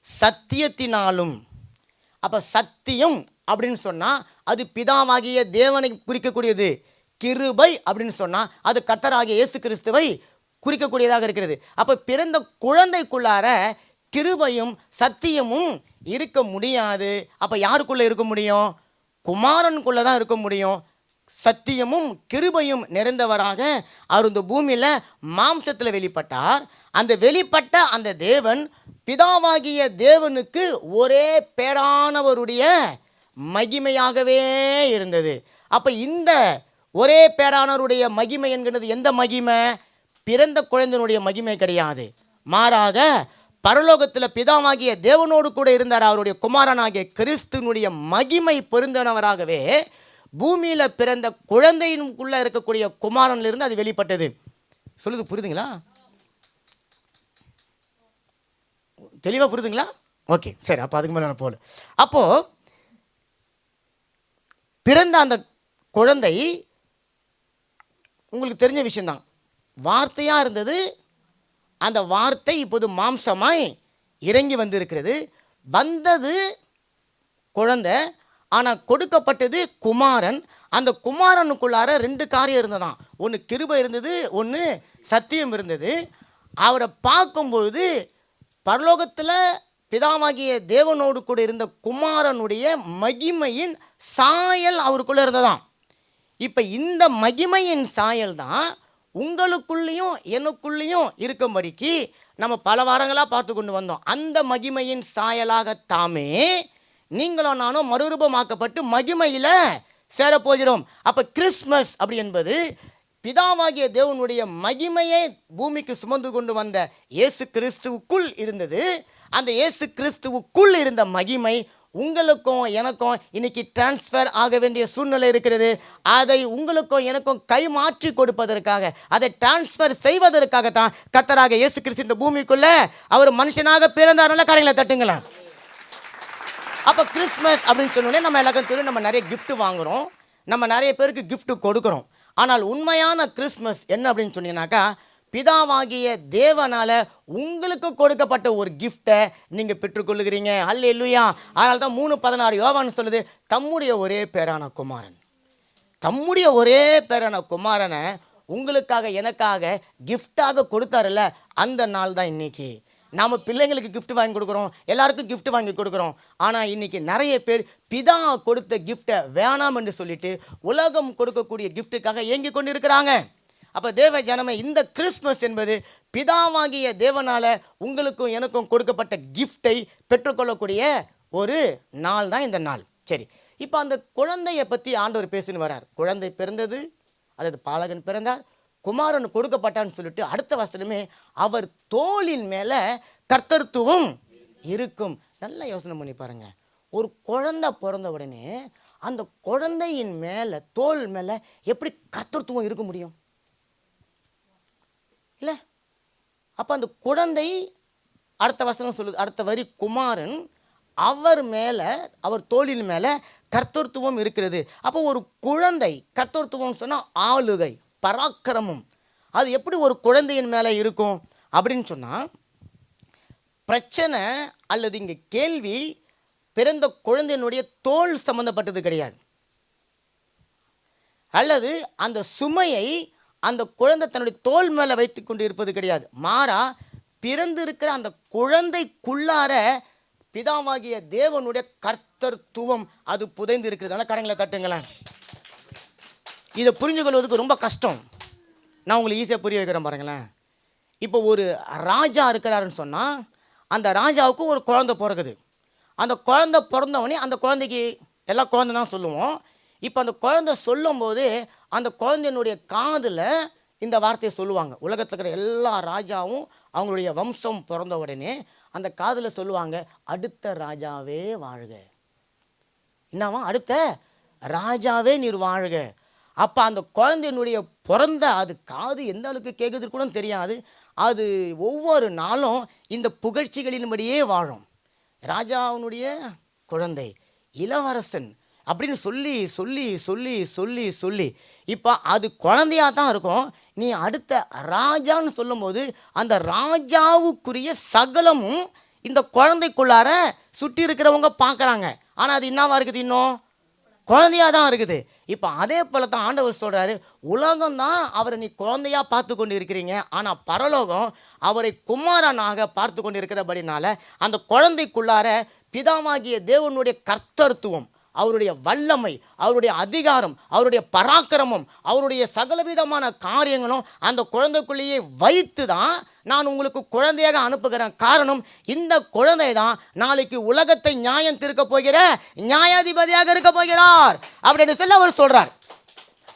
B: சத்தியத்தினாலும். அப்ப சத்தியம் அப்படின்னு சொன்னா அது பிதாவாகிய தேவனை குறிக்கக்கூடியது. கிருபை அப்படின்னு சொன்னா அது கர்த்தராகிய இயேசு கிறிஸ்துவை குறிக்கக்கூடியதாக இருக்கிறது. அப்ப பிறந்த குழந்தைக்குள்ளார கிருபையும் சத்தியமும் இருக்க முடியாது. அப்ப யாருக்குள்ள இருக்க முடியும்? குமாரனுக்குள்ள தான் இருக்க முடியும். சத்தியமும் கிருபையும் நிறைந்தவராக அவர் இந்த பூமியில் மாம்சத்தில் வெளிப்பட்டார். அந்த வெளிப்பட்ட அந்த தேவன் பிதாவாகிய தேவனுக்கு ஒரே பேரானவருடைய மகிமையாகவே இருந்தது. அப்போ இந்த ஒரே பேரானவருடைய மகிமை என்கிறது எந்த மகிமை? பிறந்த குழந்தையினுடைய மகிமை கிடையாது. மாறாக பரலோகத்தில் பிதாவாகிய தேவனோடு கூட இருந்தார். அவருடைய குமாரனாகிய கிறிஸ்துவனுடைய மகிமை பொருந்தனவராகவே பூமியில் பிறந்த குழந்தையினுக்குள்ளே இருக்கக்கூடிய குமாரனிலிருந்து அது வெளிப்பட்டது. சொல்லுது புரியுதுங்களா? தெளிவாக புரியுதுங்களா? ஓகே, சரி. அப்போ அதுக்கு மேலே நான் போகல. அப்போது பிறந்த அந்த குழந்தை உங்களுக்கு தெரிஞ்ச விஷயந்தான். வார்த்தையாக இருந்தது. அந்த வார்த்தை இப்போது மாம்சமாய் இறங்கி வந்திருக்கிறது. வந்தது குழந்தை, ஆனால் கொடுக்கப்பட்டது குமாரன். அந்த குமாரனுக்குள்ளார 2 காரியம் இருந்ததான். ஒன்று கிருபை இருந்தது, ஒன்று சத்தியம் இருந்தது. அவரை பார்க்கும்பொழுது பரலோகத்தில் பிதாவாகிய தேவனோடு கூட இருந்த குமாரனுடைய மகிமையின் சாயல் அவருக்குள்ளே இருந்ததாம். இப்போ இந்த மகிமையின் சாயல் தான் உங்களுக்குள்ளேயும் எனக்குள்ளேயும் இருக்கும்படிக்கு நம்ம பல வாரங்களாக பார்த்து கொண்டு வந்தோம். அந்த மகிமையின் சாயலாகத்தாமே நீங்களும் நானும் மறுரூபமாக்கப்பட்டு மகிமையில் சேரப்போகிறோம். அப்போ கிறிஸ்மஸ் அப்படி என்பது பிதாவாகிய தேவனுடைய மகிமையை பூமிக்கு சுமந்து கொண்டு வந்த இயேசு கிறிஸ்துவுக்குள் இருந்தது. அந்த இயேசு கிறிஸ்துவுக்குள் இருந்த மகிமை உங்களுக்கும் எனக்கும் இன்னைக்கு டிரான்ஸ்ஃபர் ஆக வேண்டிய சூழ்நிலை இருக்கிறது. அதை உங்களுக்கும் எனக்கும் கைமாற்றி கொடுப்பதற்காக, அதை டிரான்ஸ்ஃபர் செய்வதற்காகத்தான் கர்த்தராக இயேசு கிறிஸ்து இந்த பூமிக்குள்ள அவர் மனுஷனாக பிறந்தாருல. காரியங்களை தட்டுங்களா. அப்போ கிறிஸ்மஸ் அப்படின்னு சொன்னோடனே நம்ம எல்லாருக்கும் தெரியும், நம்ம நிறைய கிஃப்ட் வாங்குகிறோம், நம்ம நிறைய பேருக்கு கிஃப்ட் கொடுக்குறோம். ஆனால் உண்மையான கிறிஸ்மஸ் என்ன அப்படின்னு சொன்னீங்கன்னாக்கா, பிதாவாகிய தேவனால் உங்களுக்கு கொடுக்கப்பட்ட ஒரு கிஃப்டை நீங்கள் பெற்றுக்கொள்ளுகிறீங்க. அல்லேலூயா. அதனால தான் 3:16 யோவான் சொல்லுது, தம்முடைய ஒரே பேரான குமாரன், தம்முடைய ஒரே பேரான குமாரனை உங்களுக்காக எனக்காக கிஃப்டாக கொடுத்தாருல்ல. அந்த நாள் தான் இன்னைக்கு. நாம் பிள்ளைங்களுக்கு கிஃப்ட் வாங்கி கொடுக்குறோம், எல்லாருக்கும் கிஃப்ட் வாங்கி கொடுக்குறோம். ஆனால் இன்றைக்கி நிறைய பேர் பிதா கொடுத்த கிஃப்டை வேணாம் என்று சொல்லிட்டு உலகம் கொடுக்கக்கூடிய கிஃப்ட்டுக்காக ஏங்கி கொண்டு இருக்கிறாங்க. அப்போ தேவ ஜனமே, இந்த கிறிஸ்மஸ் என்பது பிதாவாகிய தேவனால் உங்களுக்கும் எனக்கும் கொடுக்கப்பட்ட கிஃப்டை பெற்றுக்கொள்ளக்கூடிய ஒரு நாள் தான் இந்த நாள். சரி, இப்போ அந்த குழந்தையை பற்றி ஆண்டவர் பேசின்னு வரார். குழந்தை பிறந்தது, அதாவது பாலகன் பிறந்தார், குமாரன் கொடுக்கப்பட்டான்னு சொல்லிட்டு அடுத்த வசனமே அவர் தோளின் மேலே கர்த்தத்துவம் இருக்கும். நல்லா யோசனை பண்ணி பாருங்க. ஒரு குழந்தை பிறந்த உடனே அந்த குழந்தையின் மேலே, தோல் மேலே எப்படி கர்த்தத்துவம் இருக்க முடியும்? இல்லை. அப்போ அந்த குழந்தை, அடுத்த வசனம் சொல்லுது, அடுத்த வரி, குமாரன் அவர் மேலே, அவர் தோளின் மேலே கர்த்தத்துவம் இருக்கிறது. அப்போ ஒரு குழந்தை, கர்த்தத்துவம் சொன்னால் ஆளுகை, பராக்கிரமம், அது எப்படி ஒரு குழந்தையின் மேலே இருக்கும் அப்படின்னு சொன்னால், பிரச்சனை அல்லது இங்கே கேள்வி பிறந்த குழந்தையினுடைய தோல் சம்பந்தப்பட்டது கிடையாது, அல்லது அந்த சுமையை அந்த குழந்தை தன்னுடைய தோல் மேலே வைத்து கொண்டு இருப்பது கிடையாது. மாறா பிறந்திருக்கிற அந்த குழந்தைக்குள்ளார பிதாவாகிய தேவனுடைய கர்த்தத்துவம் அது புதைந்து இருக்கிறது. கரங்களை தட்டுங்களேன். இதை புரிஞ்சு கொள்வதற்கு ரொம்ப கஷ்டம். நான் உங்களுக்கு ஈஸியாக புரிய வைக்கிறேன் பாருங்களேன். இப்போ ஒரு ராஜா இருக்கிறாருன்னு சொன்னால் அந்த ராஜாவுக்கு ஒரு குழந்தை பிறகுது. அந்த குழந்தை பிறந்தவொடனே அந்த குழந்தைக்கு எல்லா குழந்தை தான் சொல்லுவோம். இப்போ அந்த குழந்தை சொல்லும்போது அந்த குழந்தையினுடைய காதில் இந்த வார்த்தையை சொல்லுவாங்க. உலகத்தில் இருக்கிற எல்லா ராஜாவும் அவங்களுடைய வம்சம் பிறந்த உடனே அந்த காதில் சொல்லுவாங்க, அடுத்த ராஜாவே வாழ்க. என்னவா? அடுத்த ராஜாவே நீர் வாழ்க. அப்போ அந்த குழந்தையினுடைய பிறந்த அது காது எந்த அளவுக்கு கேட்குறது கூட தெரியாது. அது ஒவ்வொரு நாளும் இந்த புகழ்ச்சிகளின்படியே வாழும். ராஜாவினுடைய குழந்தை, இளவரசன் அப்படின்னு சொல்லி சொல்லி சொல்லி சொல்லி சொல்லி இப்போ அது குழந்தையாக தான் இருக்கும். நீ அடுத்த ராஜான்னு சொல்லும்போது அந்த ராஜாவுக்குரிய சகலமும் இந்த குழந்தைக்குள்ளார சுற்றி இருக்கிறவங்க பார்க்குறாங்க. ஆனால் அது என்னவா இருக்குது? இன்னும் குழந்தையாக தான் இருக்குது. இப்போ அதே போல தான் ஆண்டவர் சொல்கிறாரு, உலகம் தான் அவரை நீ குழந்தையாக பார்த்து கொண்டு இருக்கிறீங்க, ஆனால் பரலோகம் அவரை குமாரனாக பார்த்து கொண்டு இருக்கிறபடினால அந்த குழந்தைக்குள்ளார பிதாவாகிய தேவனுடைய கர்த்தத்துவம், அவருடைய வல்லமை, அவருடைய அதிகாரம், அவருடைய பராக்கிரமம், அவருடைய சகலவிதமான காரியங்களும் அந்த குழந்தைக்குள்ளேயே வைத்து தான் நான் உங்களுக்கு குழந்தையாக அனுப்புகிறேன். காரணம், இந்த குழந்தை தான் நாளைக்கு உலகத்தை நியாயம் தீர்க்க போகிற நியாயாதிபதியாக இருக்க போகிறார் அப்படின்னு சொல்லி அவர் சொல்றார்.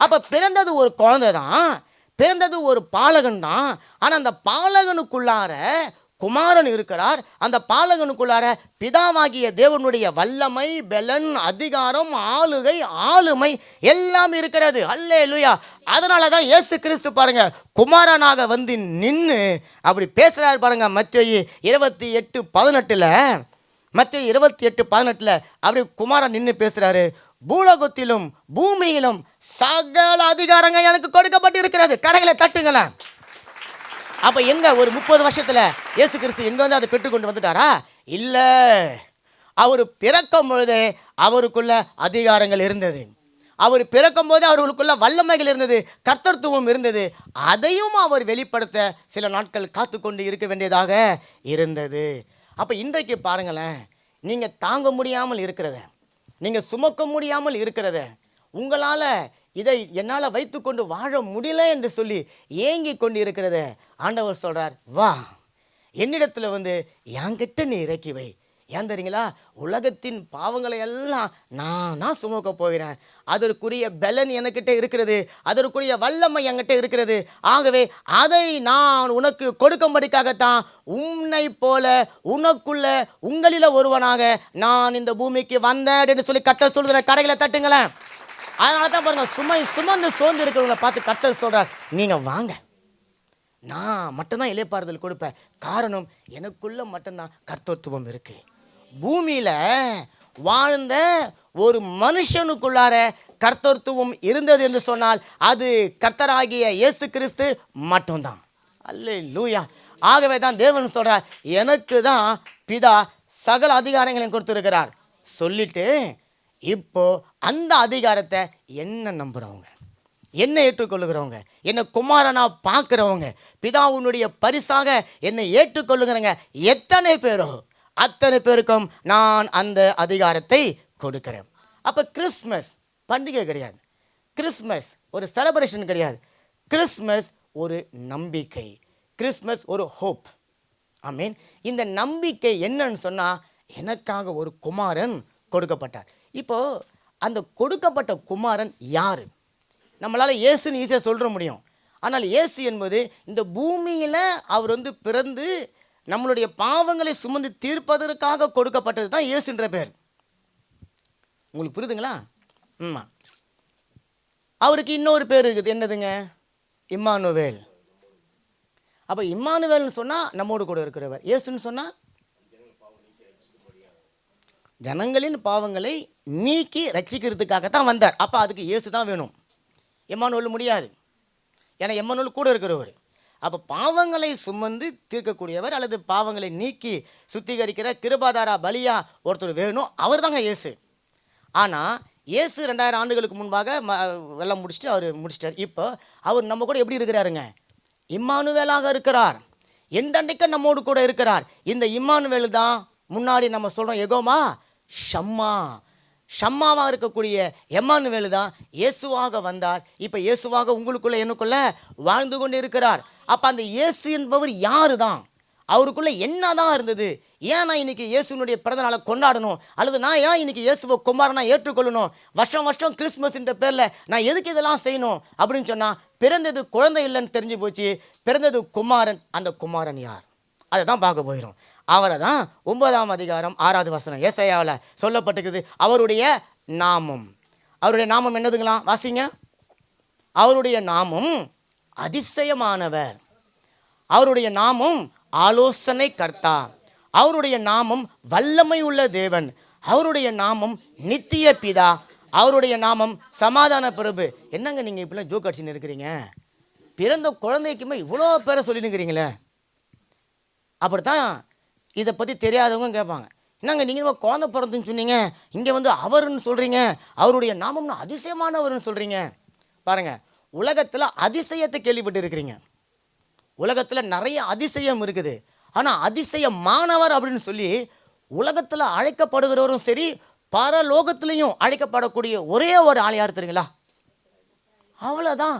B: அப்ப பிறந்தது ஒரு குழந்தை தான், பிறந்தது ஒரு பாலகன் தான். ஆனால் அந்த பாலகனுக்குள்ளார குமாரன் இருக்கிறார். அந்த பாலகனுக்குள்ளார பிதாவாகிய தேவனுடைய வல்லமை, பெலன், அதிகாரம், ஆளுகை, ஆளுமை எல்லாம் இருக்கிறது. அல்லேலூயா. அதனால தான் இயேசு கிறிஸ்து பாருங்க குமாரனாக வந்து நின்று அப்படி பேசுறாரு பாருங்க. மத்தேயு 28:18 மத்தேயு 28:18 அப்படி குமாரன் நின்று பேசுறாரு. பூலோகத்திலும் பூமியிலும் சகல அதிகாரங்கள் எனக்கு கொடுக்கப்பட்டு இருக்கிறது. கடைகளை தட்டுங்களேன். அப்போ எங்கே ஒரு 30 வருஷத்தில் இயேசு கிறிஸ்து எங்கே வந்து அதை பெற்றுக்கொண்டு வந்துட்டாரா? இல்லை. அவர் பிறக்கும் பொழுதே அவருக்குள்ள அதிகாரங்கள் இருந்தது. அவர் பிறக்கும் போதே அவர்களுக்குள்ள வல்லமைகள் இருந்தது, கர்த்தத்துவம் இருந்தது. அதையும் அவர் வெளிப்படுத்த சில நாட்கள் காத்து கொண்டு இருக்க வேண்டியதாக இருந்தது. அப்போ இன்றைக்கு பாருங்களேன், நீங்கள் தாங்க முடியாமல் இருக்கிறத, நீங்கள் சுமக்க முடியாமல் இருக்கிறத, உங்களால் இதை என்னால் வைத்துக்கொண்டு வாழ முடியல என்று சொல்லி ஏங்கி கொண்டு இருக்கிறத ஆண்டவர் சொல்கிறார், வா என்னிடத்தில் வந்து என்கிட்ட நீ இறக்கி வை. ஏன் தெரியுங்களா? உலகத்தின் பாவங்களை எல்லாம் நான் தான் சுமக்க போகிறேன். அதற்குரிய பலன் என்கிட்ட இருக்கிறது, அதற்குரிய வல்லமை என்கிட்ட இருக்கிறது. ஆகவே அதை நான் உனக்கு கொடுக்கும்படிக்காகத்தான் உன்னை போல உனக்குள்ள உங்களில் ஒருவனாக நான் இந்த பூமிக்கு வந்தேன் என்று சொல்லி கர்த்தர் சொல்கிற. கரைகளை தட்டுங்களேன். அதனால தான் பாருங்க, சுமந்து சோர்ந்து இருக்கிறவங்களை பார்த்து கர்த்தர் சொல்றார், நீங்க வாங்க, நான் மட்டும்தான் இளைப்பாறுதல் கொடுப்பேன். காரணம், எனக்குள்ள மட்டும்தான் கர்த்தத்துவம் இருக்கு. பூமியில வாழ்ந்த ஒரு மனுஷனுக்குள்ளார கர்த்தத்துவம் இருந்தது என்று சொன்னால் அது கர்த்தராகிய இயேசு கிறிஸ்து மட்டும்தான். அல்லேலூயா. ஆகவே தான் தேவன் சொல்றார், எனக்கு தான் பிதா சகல அதிகாரங்களையும் கொடுத்திருக்கிறார். சொல்லிட்டு இப்போ அந்த அதிகாரத்தை என்ன நம்புறவங்க, என்னை ஏற்றுக்கொள்ளுகிறவங்க, என்னை குமாரனா பார்க்குறவங்க, பிதாவுனுடைய பரிசாக என்னை ஏற்றுக்கொள்ளுகிறவங்க எத்தனை பேரோ அத்தனை பேருக்கும் நான் அந்த அதிகாரத்தை கொடுக்கிறேன். அப்போ கிறிஸ்மஸ் பண்டிகை கிடையாது, கிறிஸ்மஸ் ஒரு செலிப்ரேஷன் கிடையாது, கிறிஸ்மஸ் ஒரு நம்பிக்கை, கிறிஸ்மஸ் ஒரு ஹோப். ஆமீன். இந்த நம்பிக்கை என்னன்னு சொன்னால், எனக்காக ஒரு குமாரன் கொடுக்கப்பட்டார். இப்போது அந்த கொடுக்கப்பட்ட குமாரன் யார்? நம்மளால் இயேசுன்னு ஈஸியாக சொல்ல முடியும். ஆனால் இயேசு என்பது இந்த பூமியில் அவர் வந்து பிறந்து நம்மளுடைய பாவங்களை சுமந்து தீர்ப்பதற்காக கொடுக்கப்பட்டது தான் இயேசுன்ற பேர். உங்களுக்கு புரியுதுங்களா? ஆமாம். அவருக்கு இன்னொரு பேர் இருக்குது. என்னதுங்க? இம்மானுவேல். அப்போ இம்மானுவேல்னு சொன்னால் நம்மோடு கூட இருக்கிறவர். இயேசுன்னு சொன்னால் ஜனங்களின் பாவங்களை நீக்கி ரட்சிக்கிறதுக்காகத்தான் வந்தார். அப்போ அதுக்கு இயேசு தான் வேணும், எம்மானுவேல் முடியாது. ஏன்னா எம்மானுவேல் கூட இருக்கிறவர். அப்போ பாவங்களை சுமந்து தீர்க்கக்கூடியவர் அல்லது பாவங்களை நீக்கி சுத்திகரிக்கிற கிருபாதாரா பலியா ஒருத்தர் வேணும், அவர் தாங்க இயேசு. ஆனால் இயேசு 2000 ஆண்டுகளுக்கு முன்பாக எல்லாம் முடிச்சுட்டு அவர் முடிச்சிட்டார். இப்போ அவர் நம்ம கூட எப்படி இருக்கிறாருங்க? இம்மானுவேலாக இருக்கிறார். எந்தண்டைக்க நம்மோடு கூட இருக்கிறார். இந்த இம்மானுவேல் தான் முன்னாடி நம்ம சொல்கிறோம் யெகோவா ஷம்மா. ஷம்மாவாக இருக்கக்கூடிய எம்மானுவேல் தான் இயேசுவாக வந்தார். இப்போ இயேசுவாக உங்களுக்குள்ள எனக்குள்ள வாழ்ந்து கொண்டு இருக்கிறார். அப்போ அந்த இயேசு என்பவர் யாரு தான்? அவருக்குள்ள என்ன தான் இருந்தது? ஏன் நான் இன்னைக்கு இயேசுனுடைய பிறந்த நாளை கொண்டாடணும், அல்லது நான் ஏன் இன்னைக்கு இயேசுவை குமாரனா ஏற்றுக்கொள்ளணும், வருஷம் வருஷம் கிறிஸ்மஸ்ன்ற பேரில் நான் எதுக்கு இதெல்லாம் செய்யணும் அப்படின்னு சொன்னால், பிறந்தது குழந்தை இல்லைன்னு தெரிஞ்சு போச்சு, பிறந்தது குமாரன். அந்த குமாரன் யார், அதை தான் பார்க்க போயிடும். அவரை தான் 9ஆம் அதிகாரம் 6வது வசனம் ஏசாயாவில் சொல்லப்பட்டிருக்குது. அவருடைய நாமம், அவருடைய நாமம் என்னதுங்களா? வாசிங்க. அவருடைய நாமம் அதிசயமானவர், அவருடைய நாமம் ஆலோசனை கர்த்தா, அவருடைய நாமம் வல்லமை உள்ள தேவன், அவருடைய நாமம் நித்திய பிதா, அவருடைய நாமம் சமாதான பிரபு. என்னங்க நீங்கள் இப்படிலாம் ஜோக் அடிச்சுன்னு இருக்கிறீங்க? பிறந்த குழந்தைக்குமே இவ்வளோ பேரை சொல்லினுக்கிறீங்களே. அப்படித்தான் இதை பற்றி தெரியாதவங்க கேட்பாங்க, என்னங்க நீங்கள் குழந்தை பிறந்துன்னு சொன்னீங்க, இங்கே வந்து அவருன்னு சொல்கிறீங்க, அவருடைய நாமம்னு அதிசயமானவர்னு சொல்கிறீங்க. பாருங்கள், உலகத்தில் அதிசயத்தை கேள்விப்பட்டு இருக்கிறீங்க. உலகத்தில் நிறைய அதிசயம் இருக்குது. ஆனால் அதிசயமானவர் அப்படின்னு சொல்லி உலகத்தில் அழைக்கப்படுகிறவரும் சரி, பரலோகத்திலையும் அழைக்கப்படக்கூடிய ஒரே ஒரு ஆள் யார் தெரியுங்களா? அவ்வளோதான்.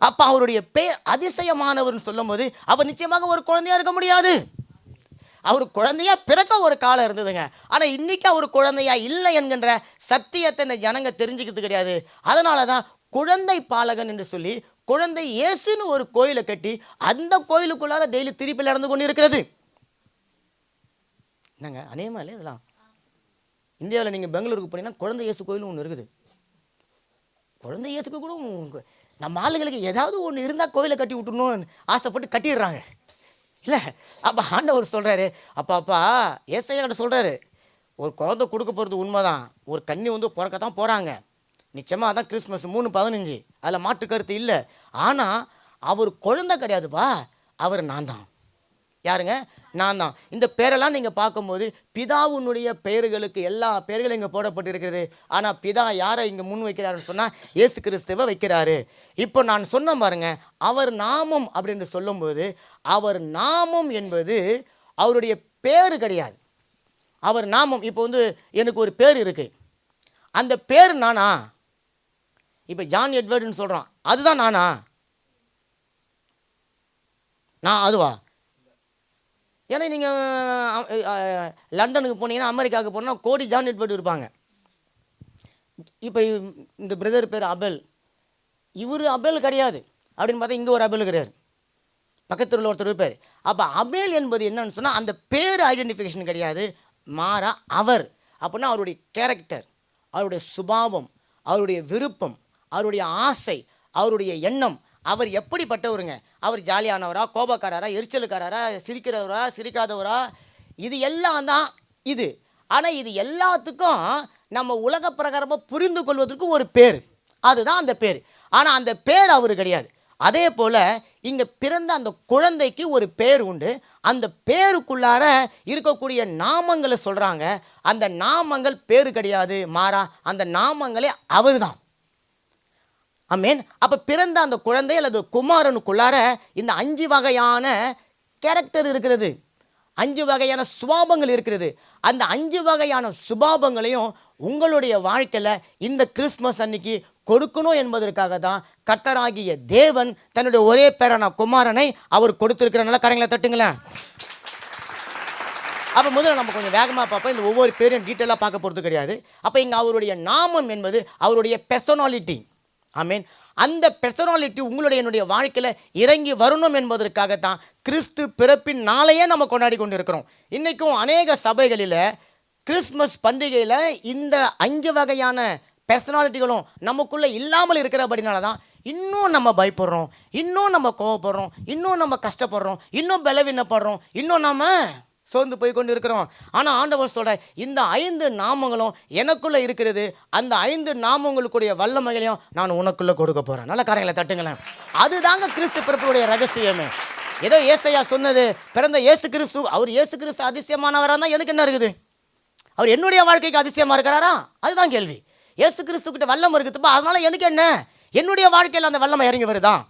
B: அப்போ அவருடைய பேர் அதிசயமானவர்னு சொல்லும்போது அவர் நிச்சயமாக ஒரு குழந்தையா இருக்க முடியாது. அவர் குழந்தையா பிறக்க ஒரு காலம் இருந்ததுங்க. ஆனால் இன்னைக்கு அவர் குழந்தையா இல்லை என்கின்ற சத்தியத்தை இந்த ஜனங்க தெரிஞ்சுக்கிறது கிடையாது. அதனால தான் குழந்தை பாலகன் என்று சொல்லி குழந்தை இயேசுன்னு ஒரு கோயிலை கட்டி அந்த கோயிலுக்குள்ளார டெய்லி திருப்பி நடந்து கொண்டு இருக்கிறது. என்னங்க அநேகமாக இல்லை இதெல்லாம்? இந்தியாவில் நீங்கள் பெங்களூருக்கு போனீங்கன்னா குழந்தை இயேசு கோயிலும் ஒன்று இருக்குது. குழந்தை இயேசுக்கு கூட நம்ம ஆளுங்களுக்கு ஏதாவது ஒன்று இருந்தால் கோயிலை கட்டி விட்டுணும்னு ஆசைப்பட்டு கட்டிடுறாங்க இல்லை? அப்போ ஆண்டவர் சொல்கிறாரு, அப்பா ஏசாயா கிட்ட சொல்கிறாரு, ஒரு குழந்தை கொடுக்க போகிறது உண்மைதான், ஒரு கன்னி வந்து பிறக்கத்தான் போகிறாங்க, நிச்சயமாக அதான் கிறிஸ்மஸ் 3:15, அதில் மாற்று கருத்து இல்லை. ஆனால் அவர் குழந்தை கிடையாதுப்பா, அவர் நான் தான். யாருங்க? நான் தான். இந்த பேரெல்லாம் நீங்கள் பார்க்கும்போது பிதாவுனுடைய பெயர்களுக்கு எல்லா பெயர்களும் இங்கே போடப்பட்டிருக்கிறது. ஆனால் பிதா யாரை இங்கே முன் வைக்கிறாருன்னு சொன்னால் இயேசு கிறிஸ்துவை வைக்கிறாரு. இப்போ நான் சொன்ன பாருங்க, அவர் நாமம் அப்படின்னு சொல்லும்போது அவர் நாமம் என்பது அவருடைய பேர் கிடையாது. அவர் நாமம் இப்போ வந்து எனக்கு ஒரு பேர் இருக்குது, அந்த பேர் நானா? இப்போ ஜான் எட்வர்டுன்னு சொல்கிறான், அதுதான் நானா? நான் அதுவா? ஏன்னா நீங்கள் லண்டனுக்கு போனீங்கன்னா, அமெரிக்காவுக்கு போனால் கோடி ஜான் எட்வர்டு இருப்பாங்க. இப்போ இந்த பிரதர் பேர் அபெல், இவர் அபெல் கிடையாது அப்படின்னு பார்த்தா இங்கே ஒரு அபெல் கிடையாது, பக்கத்தில் ஒருத்தர் இருப்பார். அப்போ அபேல் என்பது என்னன்னு சொன்னால் அந்த பேர் ஐடென்டிஃபிகேஷன் கிடையாது, மாறா அவர் அப்படின்னா அவருடைய கேரக்டர், அவருடைய சுபாவம், அவருடைய விருப்பம், அவருடைய ஆசை, அவருடைய எண்ணம், அவர் எப்படிப்பட்டவருங்க, அவர் ஜாலியானவரா, கோபக்காரரா, எரிச்சலுக்காரரா, சிரிக்கிறவரா, சிரிக்காதவரா, இது எல்லாம் தான் இது. ஆனால் இது எல்லாத்துக்கும் நம்ம உலக பிரகாரமாக புரிந்து கொள்வதற்கு ஒரு பேர், அதுதான் அந்த பேர். ஆனால் அந்த பேர் அவர் கிடையாது. அதே போல் இங்கே பிறந்த அந்த குழந்தைக்கு ஒரு பேர் உண்டு, அந்த பேருக்குள்ளார இருக்கக்கூடிய நாமங்களை சொல்கிறாங்க. அந்த நாமங்கள் பேர் கிடையாது, மாறா அந்த நாமங்களே அவர் தான். ஆமென். அப்போ பிறந்த அந்த குழந்தை அல்லது குமாரனுக்குள்ளார இந்த 5 வகையான கேரக்டர் இருக்கிறது, 5 வகையான சுபாவங்கள் இருக்கிறது. அந்த 5 வகையான சுபாவங்களையும் உங்களுடைய வாழ்க்கையில் இந்த கிறிஸ்மஸ் அன்னைக்கு கொடுக்கணும் என்பதற்காக தான் கர்த்தராகிய தேவன் தன்னுடைய ஒரே பேரான குமாரனை அவர் கொடுத்திருக்கிறனால கரங்களை தட்டுங்களேன். அப்போ முதல்ல நம்ம கொஞ்சம் வேகமாக பார்ப்போம், இந்த ஒவ்வொரு பேரையும் டீட்டெயிலாக பார்க்க போகிறது கிடையாது. அப்போ இங்கே அவருடைய நாமம் என்பது அவருடைய பெர்சனாலிட்டி. ஆமீன். அந்த பெர்சனாலிட்டி உங்களுடைய என்னுடைய வாழ்க்கையில் இறங்கி வரணும் என்பதற்காகத்தான் கிறிஸ்து பிறப்பின் நாளையே நம்ம கொண்டாடி கொண்டு இருக்கிறோம். இன்றைக்கும் அநேக சபைகளில் கிறிஸ்மஸ் பண்டிகையில் இந்த 5 வகையான பெர்சனாலிட்டிகளும் நமக்குள்ளே இல்லாமல் இருக்கிறபடினால தான் இன்னும் நம்ம பயப்படுறோம், இன்னும் நம்ம கோவப்படுறோம், இன்னும் நம்ம கஷ்டப்படுறோம், இன்னும் பலவீனப்படுறோம், இன்னும் நம்ம சோர்ந்து போய் கொண்டு இருக்கிறோம். ஆனால் ஆண்டவர் சொல்ற இந்த 5 நாமங்களும் எனக்குள்ளே இருக்கிறது, அந்த 5 நாமங்களுக்குடைய வல்லமைகளையும் நான் உனக்குள்ளே கொடுக்க போகிறேன். நல்ல காரியங்களை தட்டுங்களேன். அதுதாங்க கிறிஸ்து பிறப்புடைய ரகசியமே. ஏதோ ஏசையா சொன்னது, பிறந்த இயேசு கிறிஸ்து, அவர் இயேசு கிறிஸ்து அதிசயமானவராக இருந்தால் எனக்கு என்ன இருக்குது? அவர் என்னுடைய வாழ்க்கைக்கு அதிசயமாக இருக்கிறாரா? அதுதான் கேள்வி. இயேசு கிறிஸ்துக்கிட்ட வல்லம் இருக்குதுப்பா, அதனால எனக்கு என்ன? என்னுடைய வாழ்க்கையில் அந்த வல்லமை இறங்கி வருதான்?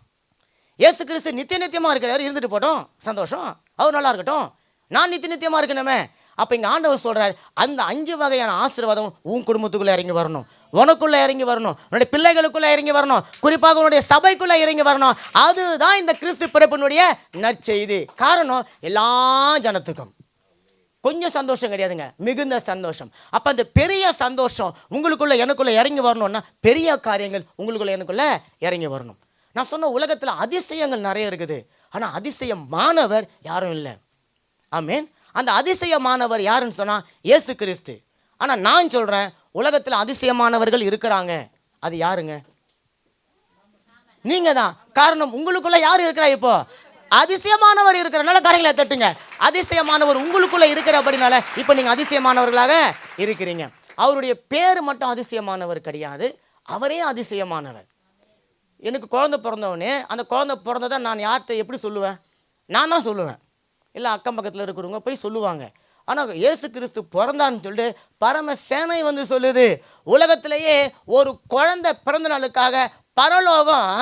B: இயேசு கிறிஸ்து நித்தியமாக இருக்கிறார், இருந்துட்டு போட்டோம், சந்தோஷம், அவர் நல்லா இருக்கட்டும், நான் நித்தியமாக இருக்கணுமே. அப்போ இங்கே ஆண்டவர் சொல்கிறார், அந்த 5 வகையான ஆசீர்வாதம் உன் குடும்பத்துக்குள்ளே இறங்கி வரணும், உனக்குள்ளே இறங்கி வரணும், உன்னுடைய பிள்ளைகளுக்குள்ளே இறங்கி வரணும், குறிப்பாக உன்னுடைய சபைக்குள்ளே இறங்கி வரணும். அதுதான் இந்த கிறிஸ்து பிறப்பினுடைய நற்செய்தி. காரணம் எல்லா ஜனத்துக்கும், கொஞ்சம் சந்தோஷம் கிடையாதுங்க, மிகுந்த சந்தோஷம். அப்போ அந்த பெரிய சந்தோஷம் உங்களுக்குள்ள எனக்குள்ள இறங்கி வரணும்னா பெரிய காரியங்கள் உங்களுக்குள்ள எனக்குள்ள இறங்கி வரணும். நான் சொன்ன உலகத்தில் அதிசயங்கள் நிறைய இருக்குது, ஆனால் அதிசயமானவர் யாரும் இல்லை. ஆமேன். அந்த அதிசயமானவர் யாருன்னு சொன்னால் இயேசு கிறிஸ்து. ஆனால் நான் சொல்கிறேன், உலகத்தில் அதிசயமானவர்கள் இருக்கிறாங்க. அது யாருங்க? நீங்கள் தான். காரணம், உங்களுக்குள்ள யார் இருக்கிறா? இப்போ அதிசயமானவர் இருக்கிறனால கரைகளை தட்டுங்க. அதிசயமானவர் உங்களுக்குள்ள இருக்கிறபடினால இப்போ நீங்கள் அதிசயமானவர்களாக இருக்கிறீங்க. அவருடைய பேர் மட்டும் அதிசயமானவர் கிடையாது, அவரே அதிசயமானவர். எனக்கு குழந்தை பிறந்தவொடனே அந்த குழந்தை பிறந்ததை நான் யார்கிட்ட எப்படி சொல்லுவேன்? நான் தான் சொல்லுவேன், இல்லை அக்கம் பக்கத்தில் இருக்கிறவங்க போய் சொல்லுவாங்க. ஆனால் இயேசு கிறிஸ்து பிறந்தான்னு சொல்லிட்டு பரம சேனை வந்து சொல்லுது. உலகத்திலேயே ஒரு குழந்தை பிறந்த நாளுக்காக பரலோகம்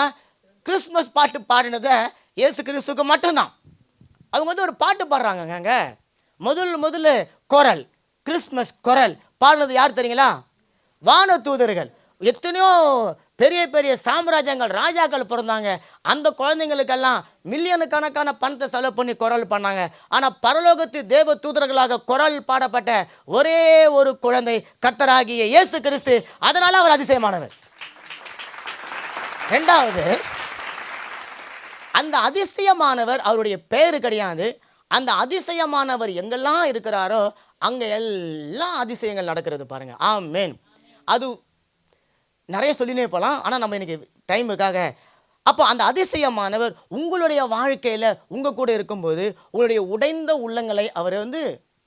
B: கிறிஸ்மஸ் பாட்டு பாடினதை இயேசு கிறிஸ்துக்கு மட்டும்தான். அவங்க வந்து ஒரு பாட்டு பாடுறாங்கங்க. முதல்ல குரல், கிறிஸ்மஸ் குரல் பாடினது யார் தெரியுங்களா? வான தூதர்கள். எத்தனையோ பெரிய பெரிய சாம்ராஜ்யங்கள், ராஜாக்கள் பிறந்தாங்க. அந்த குழந்தைங்களுக்கெல்லாம் மில்லியனு கணக்கான பணத்தை செலவு பண்ணி குரல் பண்ணாங்க. ஆனால் பரலோகத்து தேவ தூதர்களாக குரல் பாடப்பட்ட ஒரே ஒரு குழந்தை கர்த்தராகிய இயேசு கிறிஸ்து. அதனால அவர் அதிசயமானவர். ரெண்டாவது, அந்த அதிசயமானவர் அவருடைய பேரு கிடையாது. அந்த அதிசயமானவர் எங்கெல்லாம் இருக்கிறாரோ அங்கே எல்லாம் அதிசயங்கள் நடக்கிறது பாருங்க. ஆமேன். அது நிறைய சொல்லினே போகலாம், ஆனால் நம்ம இன்னைக்கு டைமுக்காக. அப்போ அந்த அதிசயமானவர் உங்களுடைய வாழ்க்கையில் உங்கள் கூட இருக்கும்போது உங்களுடைய உடைந்த உள்ளங்களை அவர் வந்து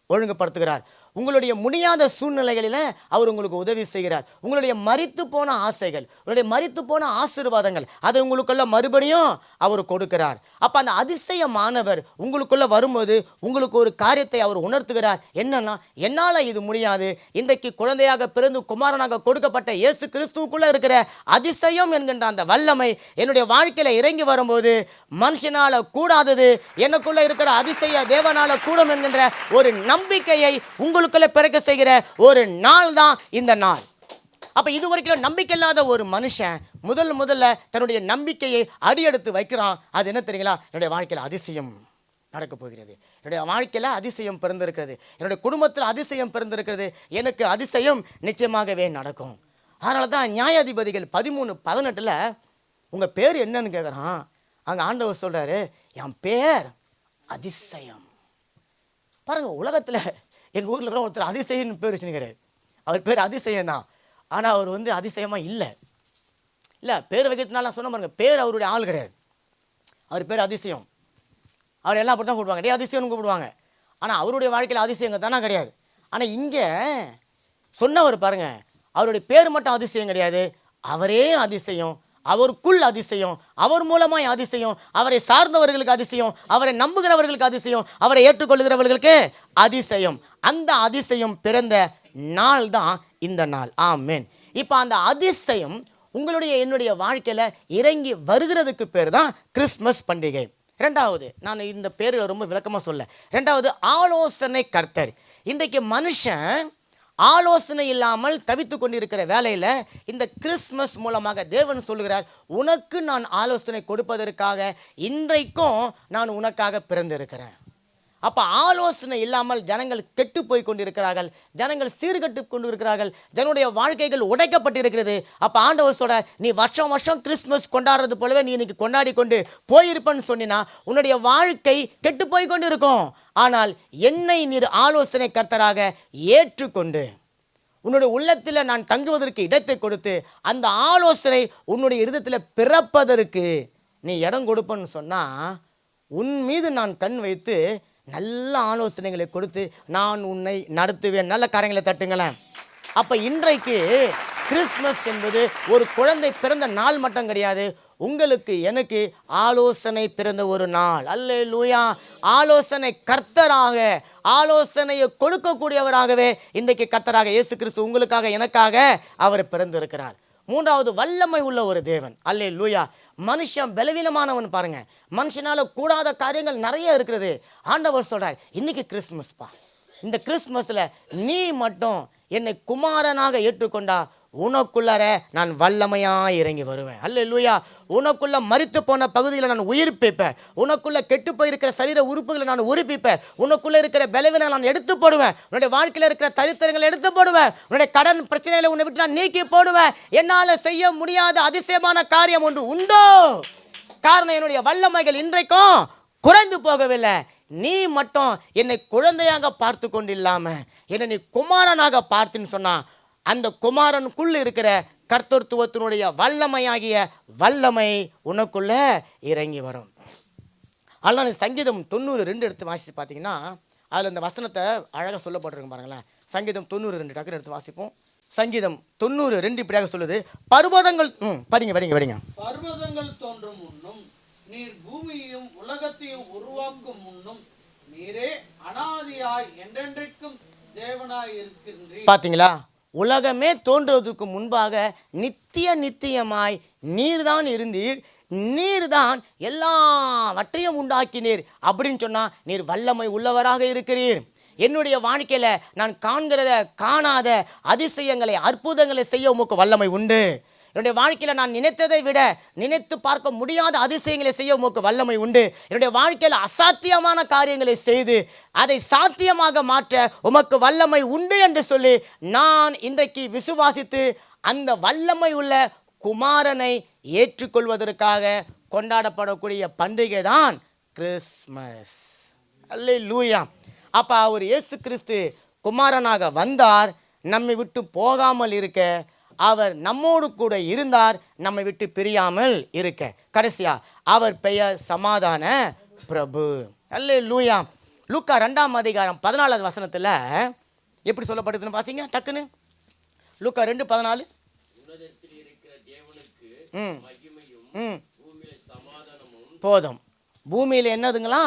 B: ஒழுங்குபடுத்துகிறார். உங்களுடைய முடியாத சூழ்நிலைகளில் அவர் உங்களுக்கு உதவி செய்கிறார். உங்களுடைய மரித்து போன ஆசைகள், உங்களுடைய மரித்து போன ஆசீர்வாதங்கள், அதை உங்களுக்குள்ள மறுபடியும் அவர் கொடுக்கிறார். அப்போ அந்த அதிசயமானவர் உங்களுக்குள்ள வரும்போது உங்களுக்கு ஒரு காரியத்தை அவர் உணர்த்துகிறார். என்னன்னா, என்னால் இது முடியாது. இன்றைக்கு குழந்தையாக பிறந்து குமாரனாக கொடுக்கப்பட்ட இயேசு கிறிஸ்துவுக்குள்ள இருக்கிற அதிசயம் என்கின்ற அந்த வல்லமை என்னுடைய வாழ்க்கையில் இறங்கி வரும்போது, மனுஷனால கூடாதது எனக்குள்ள இருக்கிற அதிசய தேவனால கூடும் என்கின்ற ஒரு நம்பிக்கையை உங்களுக்குள்ள பிறக்க செய்கிற ஒரு நாள் தான் இந்த நாள். அப்ப இதுவரைக்கும் நம்பிக்கை இல்லாத ஒரு மனுஷன் முதல்ல தன்னுடைய நம்பிக்கையை அடியெடுத்து வைக்கிறான். அது என்ன தெரியுங்களா? என்னுடைய வாழ்க்கையில் அதிசயம் நடக்க போகிறது, என்னுடைய வாழ்க்கையில் அதிசயம் பிறந்திருக்கிறது, என்னுடைய குடும்பத்தில் அதிசயம் பிறந்திருக்கிறது, எனக்கு அதிசயம் நிச்சயமாகவே நடக்கும். அதனால தான் நியாயாதிபதிகள் 13:18 உங்கள் பேர் என்னன்னு கேட்குறான். அங்கே ஆண்டவர் சொல்கிறாரு, என் பேர் அதிசயம். பாருங்கள், உலகத்தில் எங்கள் ஊரில் இருக்கிற ஒருத்தர் அதிசயம்னு பேர் வச்சுருக்கிறார். அவர் பேர் அதிசயம் தான், ஆனால் அவர் வந்து அதிசயமாக இல்லை. பேர் வைக்கிறதுனால நான் சொன்ன பாருங்க, பேர் அவருடைய ஆள் கிடையாது. அவர் பேர் அதிசயம். அவர் எல்லாம் அப்படி தான் கூப்பிடுவாங்க, டே அதிசயம்னு கூப்பிடுவாங்க. ஆனால் அவருடைய வாழ்க்கையில் அதிசயங்க தானே கிடையாது. ஆனால் இங்கே சொன்னவர் பாருங்க, அவருடைய பேர் மட்டும் அதிசயம் கிடையாது, அவரே அதிசயம், அவருக்குள் அதிசயம், அவர் மூலமாய் அதிசயம், அவரை சார்ந்தவர்களுக்கு அதிசயம், அவரை நம்புகிறவர்களுக்கு அதிசயம், அவரை ஏற்றுக்கொள்கிறவர்களுக்கு அதிசயம். அந்த அதிசயம் பிறந்த நாள் தான் இந்த நாள். ஆமென். இப்போ அந்த அதிசயம் உங்களுடைய என்னுடைய வாழ்க்கையில் இறங்கி வருகிறதுக்கு பேர் தான் கிறிஸ்மஸ் பண்டிகை. ரெண்டாவது, நான் இந்த பேரில் ரொம்ப விளக்கமாக சொல்ல, ரெண்டாவது ஆலோசனை கர்த்தர். இன்றைக்கு மனுஷன் ஆலோசனை இல்லாமல் தவித்து கொண்டிருக்கிற வேலையில் இந்த கிறிஸ்மஸ் மூலமாக தேவன் சொல்லுகிறார், உனக்கு நான் ஆலோசனை கொடுப்பதற்காக இன்றைக்கும் நான் உனக்காக பிறந்திருக்கிறேன். அப்போ ஆலோசனை இல்லாமல் ஜனங்கள் கெட்டு போய் கொண்டிருக்கிறார்கள், ஜனங்கள் சீர்கட்டு கொண்டு இருக்கிறார்கள், ஜனங்களுடைய வாழ்க்கைகள் உடைக்கப்பட்டிருக்கிறது. அப்போ ஆண்டவர் சொல்ற, நீ வருஷம் வருஷம் கிறிஸ்மஸ் கொண்டாடுறது போலவே நீ இன்னைக்கு கொண்டாடி கொண்டு போயிருப்பன்னு சொன்னினா உன்னுடைய வாழ்க்கை கெட்டு போய் கொண்டு இருக்கும். ஆனால் என்னை நீர் ஆலோசனை கர்த்தராக ஏற்றுக்கொண்டு உன்னுடைய உள்ளத்தில் நான் தங்குவதற்கு இடத்தை கொடுத்து அந்த ஆலோசனை உன்னுடைய இருதயத்தில் பிறப்பதற்கு நீ இடம் கொடுப்பன்னு சொன்னால், உன் மீது நான் கண் வைத்து நல்ல ஆலோசனைகளை கொடுத்து நான் உன்னை நடத்துவேன். நல்ல காரியங்களை தட்டுங்களேன். அப்போ இன்றைக்கு கிறிஸ்மஸ் என்பது ஒரு குழந்தை பிறந்த நாள் மட்டும் கிடையாது, உங்களுக்கு எனக்கு ஆலோசனை பிறந்த ஒரு நாள். அல்லேலூயா. ஆலோசனை கர்த்தராக, ஆலோசனையை கொடுக்கக்கூடியவராகவே இன்றைக்கு கர்த்தராக இயேசு கிறிஸ்து உங்களுக்காக எனக்காக அவர் பிறந்திருக்கிறார். மூன்றாவது, வல்லமை உள்ள ஒரு தேவன். அல்லேலூயா. மனுஷன் பலவீனமானவன் பாருங்க, மனுஷனால கூடாத காரியங்கள் நிறைய இருக்கிறது. ஆண்டவர் சொல்றார், இன்னைக்கு கிறிஸ்மஸ்பா, இந்த கிறிஸ்மஸ்ல நீ மட்டும் என்னை குமாரனாக ஏற்றுக்கொண்டா உனக்குள்ளார நான் வல்லமையாக இறங்கி வருவேன். அல்லேலூயா. உனக்குள்ள மரித்து போன பகுதியில் நான் உயிர்ப்பிப்பேன். உனக்குள்ள கெட்டு போயிருக்கிற சரீர உறுப்புகளை நான் உயிர்ப்பிப்பேன். உனக்குள்ள இருக்கிற பலவீனங்களை நான் எடுத்து போடுவேன். உன்னுடைய வாழ்க்கையில் இருக்கிற தரித்திரங்களை எடுத்து போடுவேன். உன்னுடைய கடன் பிரச்சனைகளை உன்னை விட்டு நான் நீக்கி போடுவேன். என்னால் செய்ய முடியாத அதிசயமான காரியம் ஒன்று உண்டோ? காரணம், என்னுடைய வல்லமைகள் இன்றைக்கும் குறைந்து போகவில்லை. நீ மட்டும் என்னை குழந்தையாக பார்த்து கொண்டு இல்லாம என்னை நீ குமாரனாக பார்த்துன்னு சொன்னா, அந்த குமாரனுக்குள்ள இருக்கிற கர்த்தத்துவத்தினுடைய வல்லமையாகிய வல்லமை உனக்குள்ள இறங்கி வரும். அதனால சங்கீதம் 92 எடுத்து வாசித்து பார்த்தீங்கன்னா, அதில் இந்த வசனத்தை அழகாக சொல்லப்பட்டிருக்கு பாருங்களேன். சங்கீதம் 92 டக்குன்னு எடுத்து வாசிப்போம். சங்கீதம் 92 இப்படியாக சொல்லுது. பர்வதங்கள் படிங்க படிங்க படிங்க.
C: பர்வதங்கள் தோன்றும் முன்னும் நீர் பூமியையும் உலகத்தையும் உருவாக்கும் முன்னும் நீரே அனாதியாய் என்றென்றைக்கும் தேவனாய் இருக்கின்றீர்.
B: பார்த்தீங்களா? உலகமே தோன்றுவதற்கு முன்பாக நித்தியமாய் நீர்தான் இருந்தீர். நீர்தான் எல்லாவற்றையும் உண்டாக்கினீர் அப்படின்னு சொன்னா, நீர் வல்லமை உள்ளவராக இருக்கிறீர். என்னுடைய வாழ்க்கையில் நான் காண்கிறத காணாத அதிசயங்களை அற்புதங்களை செய்ய உமக்கு வல்லமை உண்டு. என்னுடைய வாழ்க்கையில் நான் நினைத்ததை விட நினைத்து பார்க்க முடியாத அதிசயங்களை செய்ய உமக்கு வல்லமை உண்டு. என்னுடைய வாழ்க்கையில் அசாத்தியமான காரியங்களை செய்து அதை சாத்தியமாக மாற்ற உமக்கு வல்லமை உண்டு என்று சொல்லி நான் இன்றைக்கு விசுவாசித்து அந்த வல்லமை உள்ள குமாரனை ஏற்றுக்கொள்வதற்காக கொண்டாடப்படக்கூடிய பண்டிகை தான் கிறிஸ்மஸ். அல்லேலூயா. அப்போ அவர் இயேசு கிறிஸ்து குமாரனாக வந்தார், நம்மை விட்டு போகாமல் இருக்க. அவர் நம்மோடு கூட இருந்தார், நம்மை விட்டு பிரியாமல் இருக்க. கடைசியா அவர் பெயர் சமாதான பிரபு. அல்லேலூயா. லூக்கா 2ஆம் அதிகாரம் 14வது வசனத்தில் எப்படி சொல்லப்படுதுன்னு பாத்தீங்க டக்குன்னு. லூக்கா 2:14.
A: உன்னதத்தில் இருக்கிற தேவனுக்கு மகிமையும் பூமியில சமாதானமும். போதும்.
B: பூமியில் என்னதுங்களா?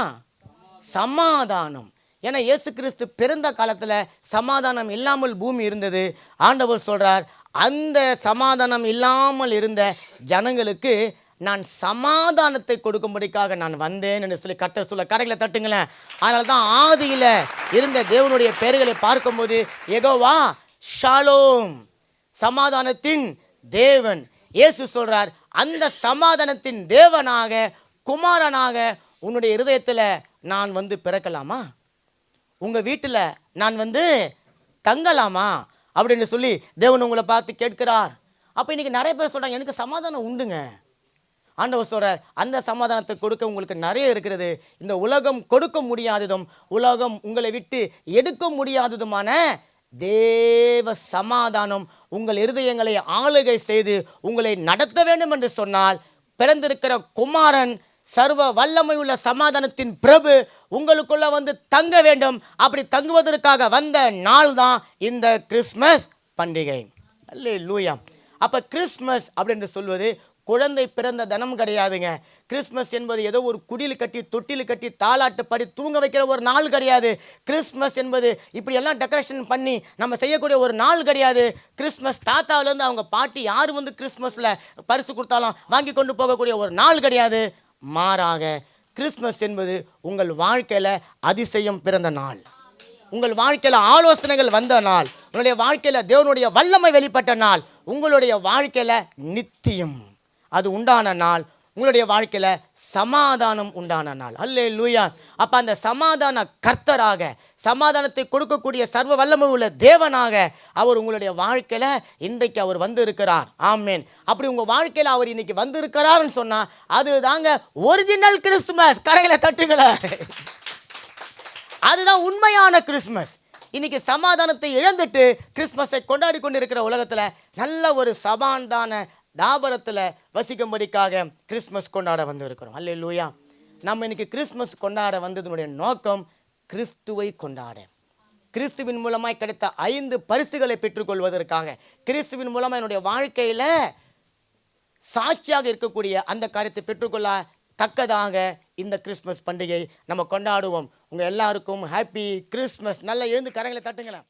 B: சமாதானம். ஏன்னா இயேசு கிறிஸ்து பிறந்த காலத்தில் சமாதானம் இல்லாமல் பூமி இருந்தது. ஆண்டவர் சொல்றார், அந்த சமாதானம் இல்லாமல் இருந்த ஜனங்களுக்கு நான் சமாதானத்தை கொடுக்கும்படிக்காக நான் வந்தேன் என்று சொல்லி கர்த்தர் சொல்ல. கரைகளை தட்டுங்களேன். அதனால தான் ஆதியில் இருந்த தேவனுடைய பெயர்களை பார்க்கும்போது யெகோவா ஷாலோம், சமாதானத்தின் தேவன். இயேசு சொல்றார், அந்த சமாதானத்தின் தேவனாக குமாரனாக உன்னுடைய இருதயத்தில் நான் வந்து பிறக்கலாமா? உங்கள் வீட்டில் நான் வந்து தங்கலாமா அப்படின்னு சொல்லி தேவன் உங்களை பார்த்து கேட்கிறார். அப்போ இன்றைக்கி நிறைய பேர் சொல்கிறாங்க, எனக்கு சமாதானம் உண்டுங்க. ஆண்டவர் சொல்கிறார், அந்த சமாதானத்தை கொடுக்க உங்களுக்கு நிறைய இருக்கிறது. இந்த உலகம் கொடுக்க முடியாததும் உலகம் உங்களை விட்டு எடுக்க முடியாததுமான தேவ சமாதானம் உங்கள் இருதயங்களை ஆளுகை செய்து உங்களை நடத்த வேண்டும் என்று சொன்னால், பிறந்திருக்கிற குமாரன் சர்வ வல்லமை உள்ள சமாதானத்தின் பிரபு உங்களுக்குள்ள வந்து தங்க வேண்டும். அப்படி தங்குவதற்காக வந்த நாள் தான் இந்த கிறிஸ்மஸ் பண்டிகை. அல்லேலூயா. அப்போ கிறிஸ்மஸ் அப்படின்னு சொல்வது குழந்தை பிறந்த தினம் கிடையாதுங்க. கிறிஸ்மஸ் என்பது ஏதோ ஒரு குடில் கட்டி தொட்டில் கட்டி தாலாட்டு படி தூங்க வைக்கிற ஒரு நாள் கிடையாது. கிறிஸ்மஸ் என்பது இப்படி எல்லாம் டெக்கரேஷன் பண்ணி நம்ம செய்யக்கூடிய ஒரு நாள் கிடையாது. கிறிஸ்மஸ் தாத்தாவிலேருந்து அவங்க பாட்டி யார் வந்து கிறிஸ்மஸில் பரிசு கொடுத்தாலும் வாங்கி கொண்டு போகக்கூடிய ஒரு நாள் கிடையாது. மாறாக கிறிஸ்மஸ் என்பது உங்கள் வாழ்க்கையில் அதிசயம் பிறந்த நாள், உங்கள் வாழ்க்கையில் ஆலோசனைகள் வந்த நாள், உங்களுடைய வாழ்க்கையில் தேவனுடைய வல்லமை வெளிப்பட்ட நாள், உங்களுடைய வாழ்க்கையில் நித்தியம் அது உண்டான நாள், உங்களுடைய வாழ்க்கையில் சமாதானம் உண்டான நாள். அல்லேலூயா. அப்போ அந்த சமாதான கர்த்தராக, சமாதானத்தை கொடுக்கக்கூடிய சர்வ வல்லமை உள்ள தேவனாக அவர் உங்களுடைய வாழ்க்கையில் இன்றைக்கு அவர் வந்து இருக்கிறார். ஆமேன். அப்படி உங்கள் வாழ்க்கையில் அவர் இன்னைக்கு வந்து இருக்கிறார்னு சொன்னால் அது தாங்க ஒரிஜினல் கிறிஸ்துமஸ். கரைகளை தட்டுங்கள, அதுதான் உண்மையான கிறிஸ்மஸ். இன்னைக்கு சமாதானத்தை இழந்துட்டு கிறிஸ்மஸை கொண்டாடி கொண்டு இருக்கிற உலகத்தில் நல்ல ஒரு சமாதான தாபரத்தில் வசிக்கும்படிக்காக கிறிஸ்மஸ் கொண்டாட வந்து இருக்கிறோம். அல்லேலூயா. நம்ம இன்னைக்கு கிறிஸ்மஸ் கொண்டாட வந்ததனுடைய நோக்கம் கிறிஸ்துவை கொண்டாட, கிறிஸ்துவின் மூலமாய் கிடைத்த 5 பரிசுகளை பெற்றுக்கொள்வதற்காக, கிறிஸ்துவின் மூலமாக என்னுடைய வாழ்க்கையில் சாட்சியாக இருக்கக்கூடிய அந்த காரியத்தை பெற்றுக்கொள்ள தக்கதாக இந்த கிறிஸ்மஸ் பண்டிகை நம்ம கொண்டாடுவோம். உங்கள் எல்லாருக்கும் ஹாப்பி கிறிஸ்மஸ். நல்லா எழுந்து கரங்களை தட்டுங்களேன்.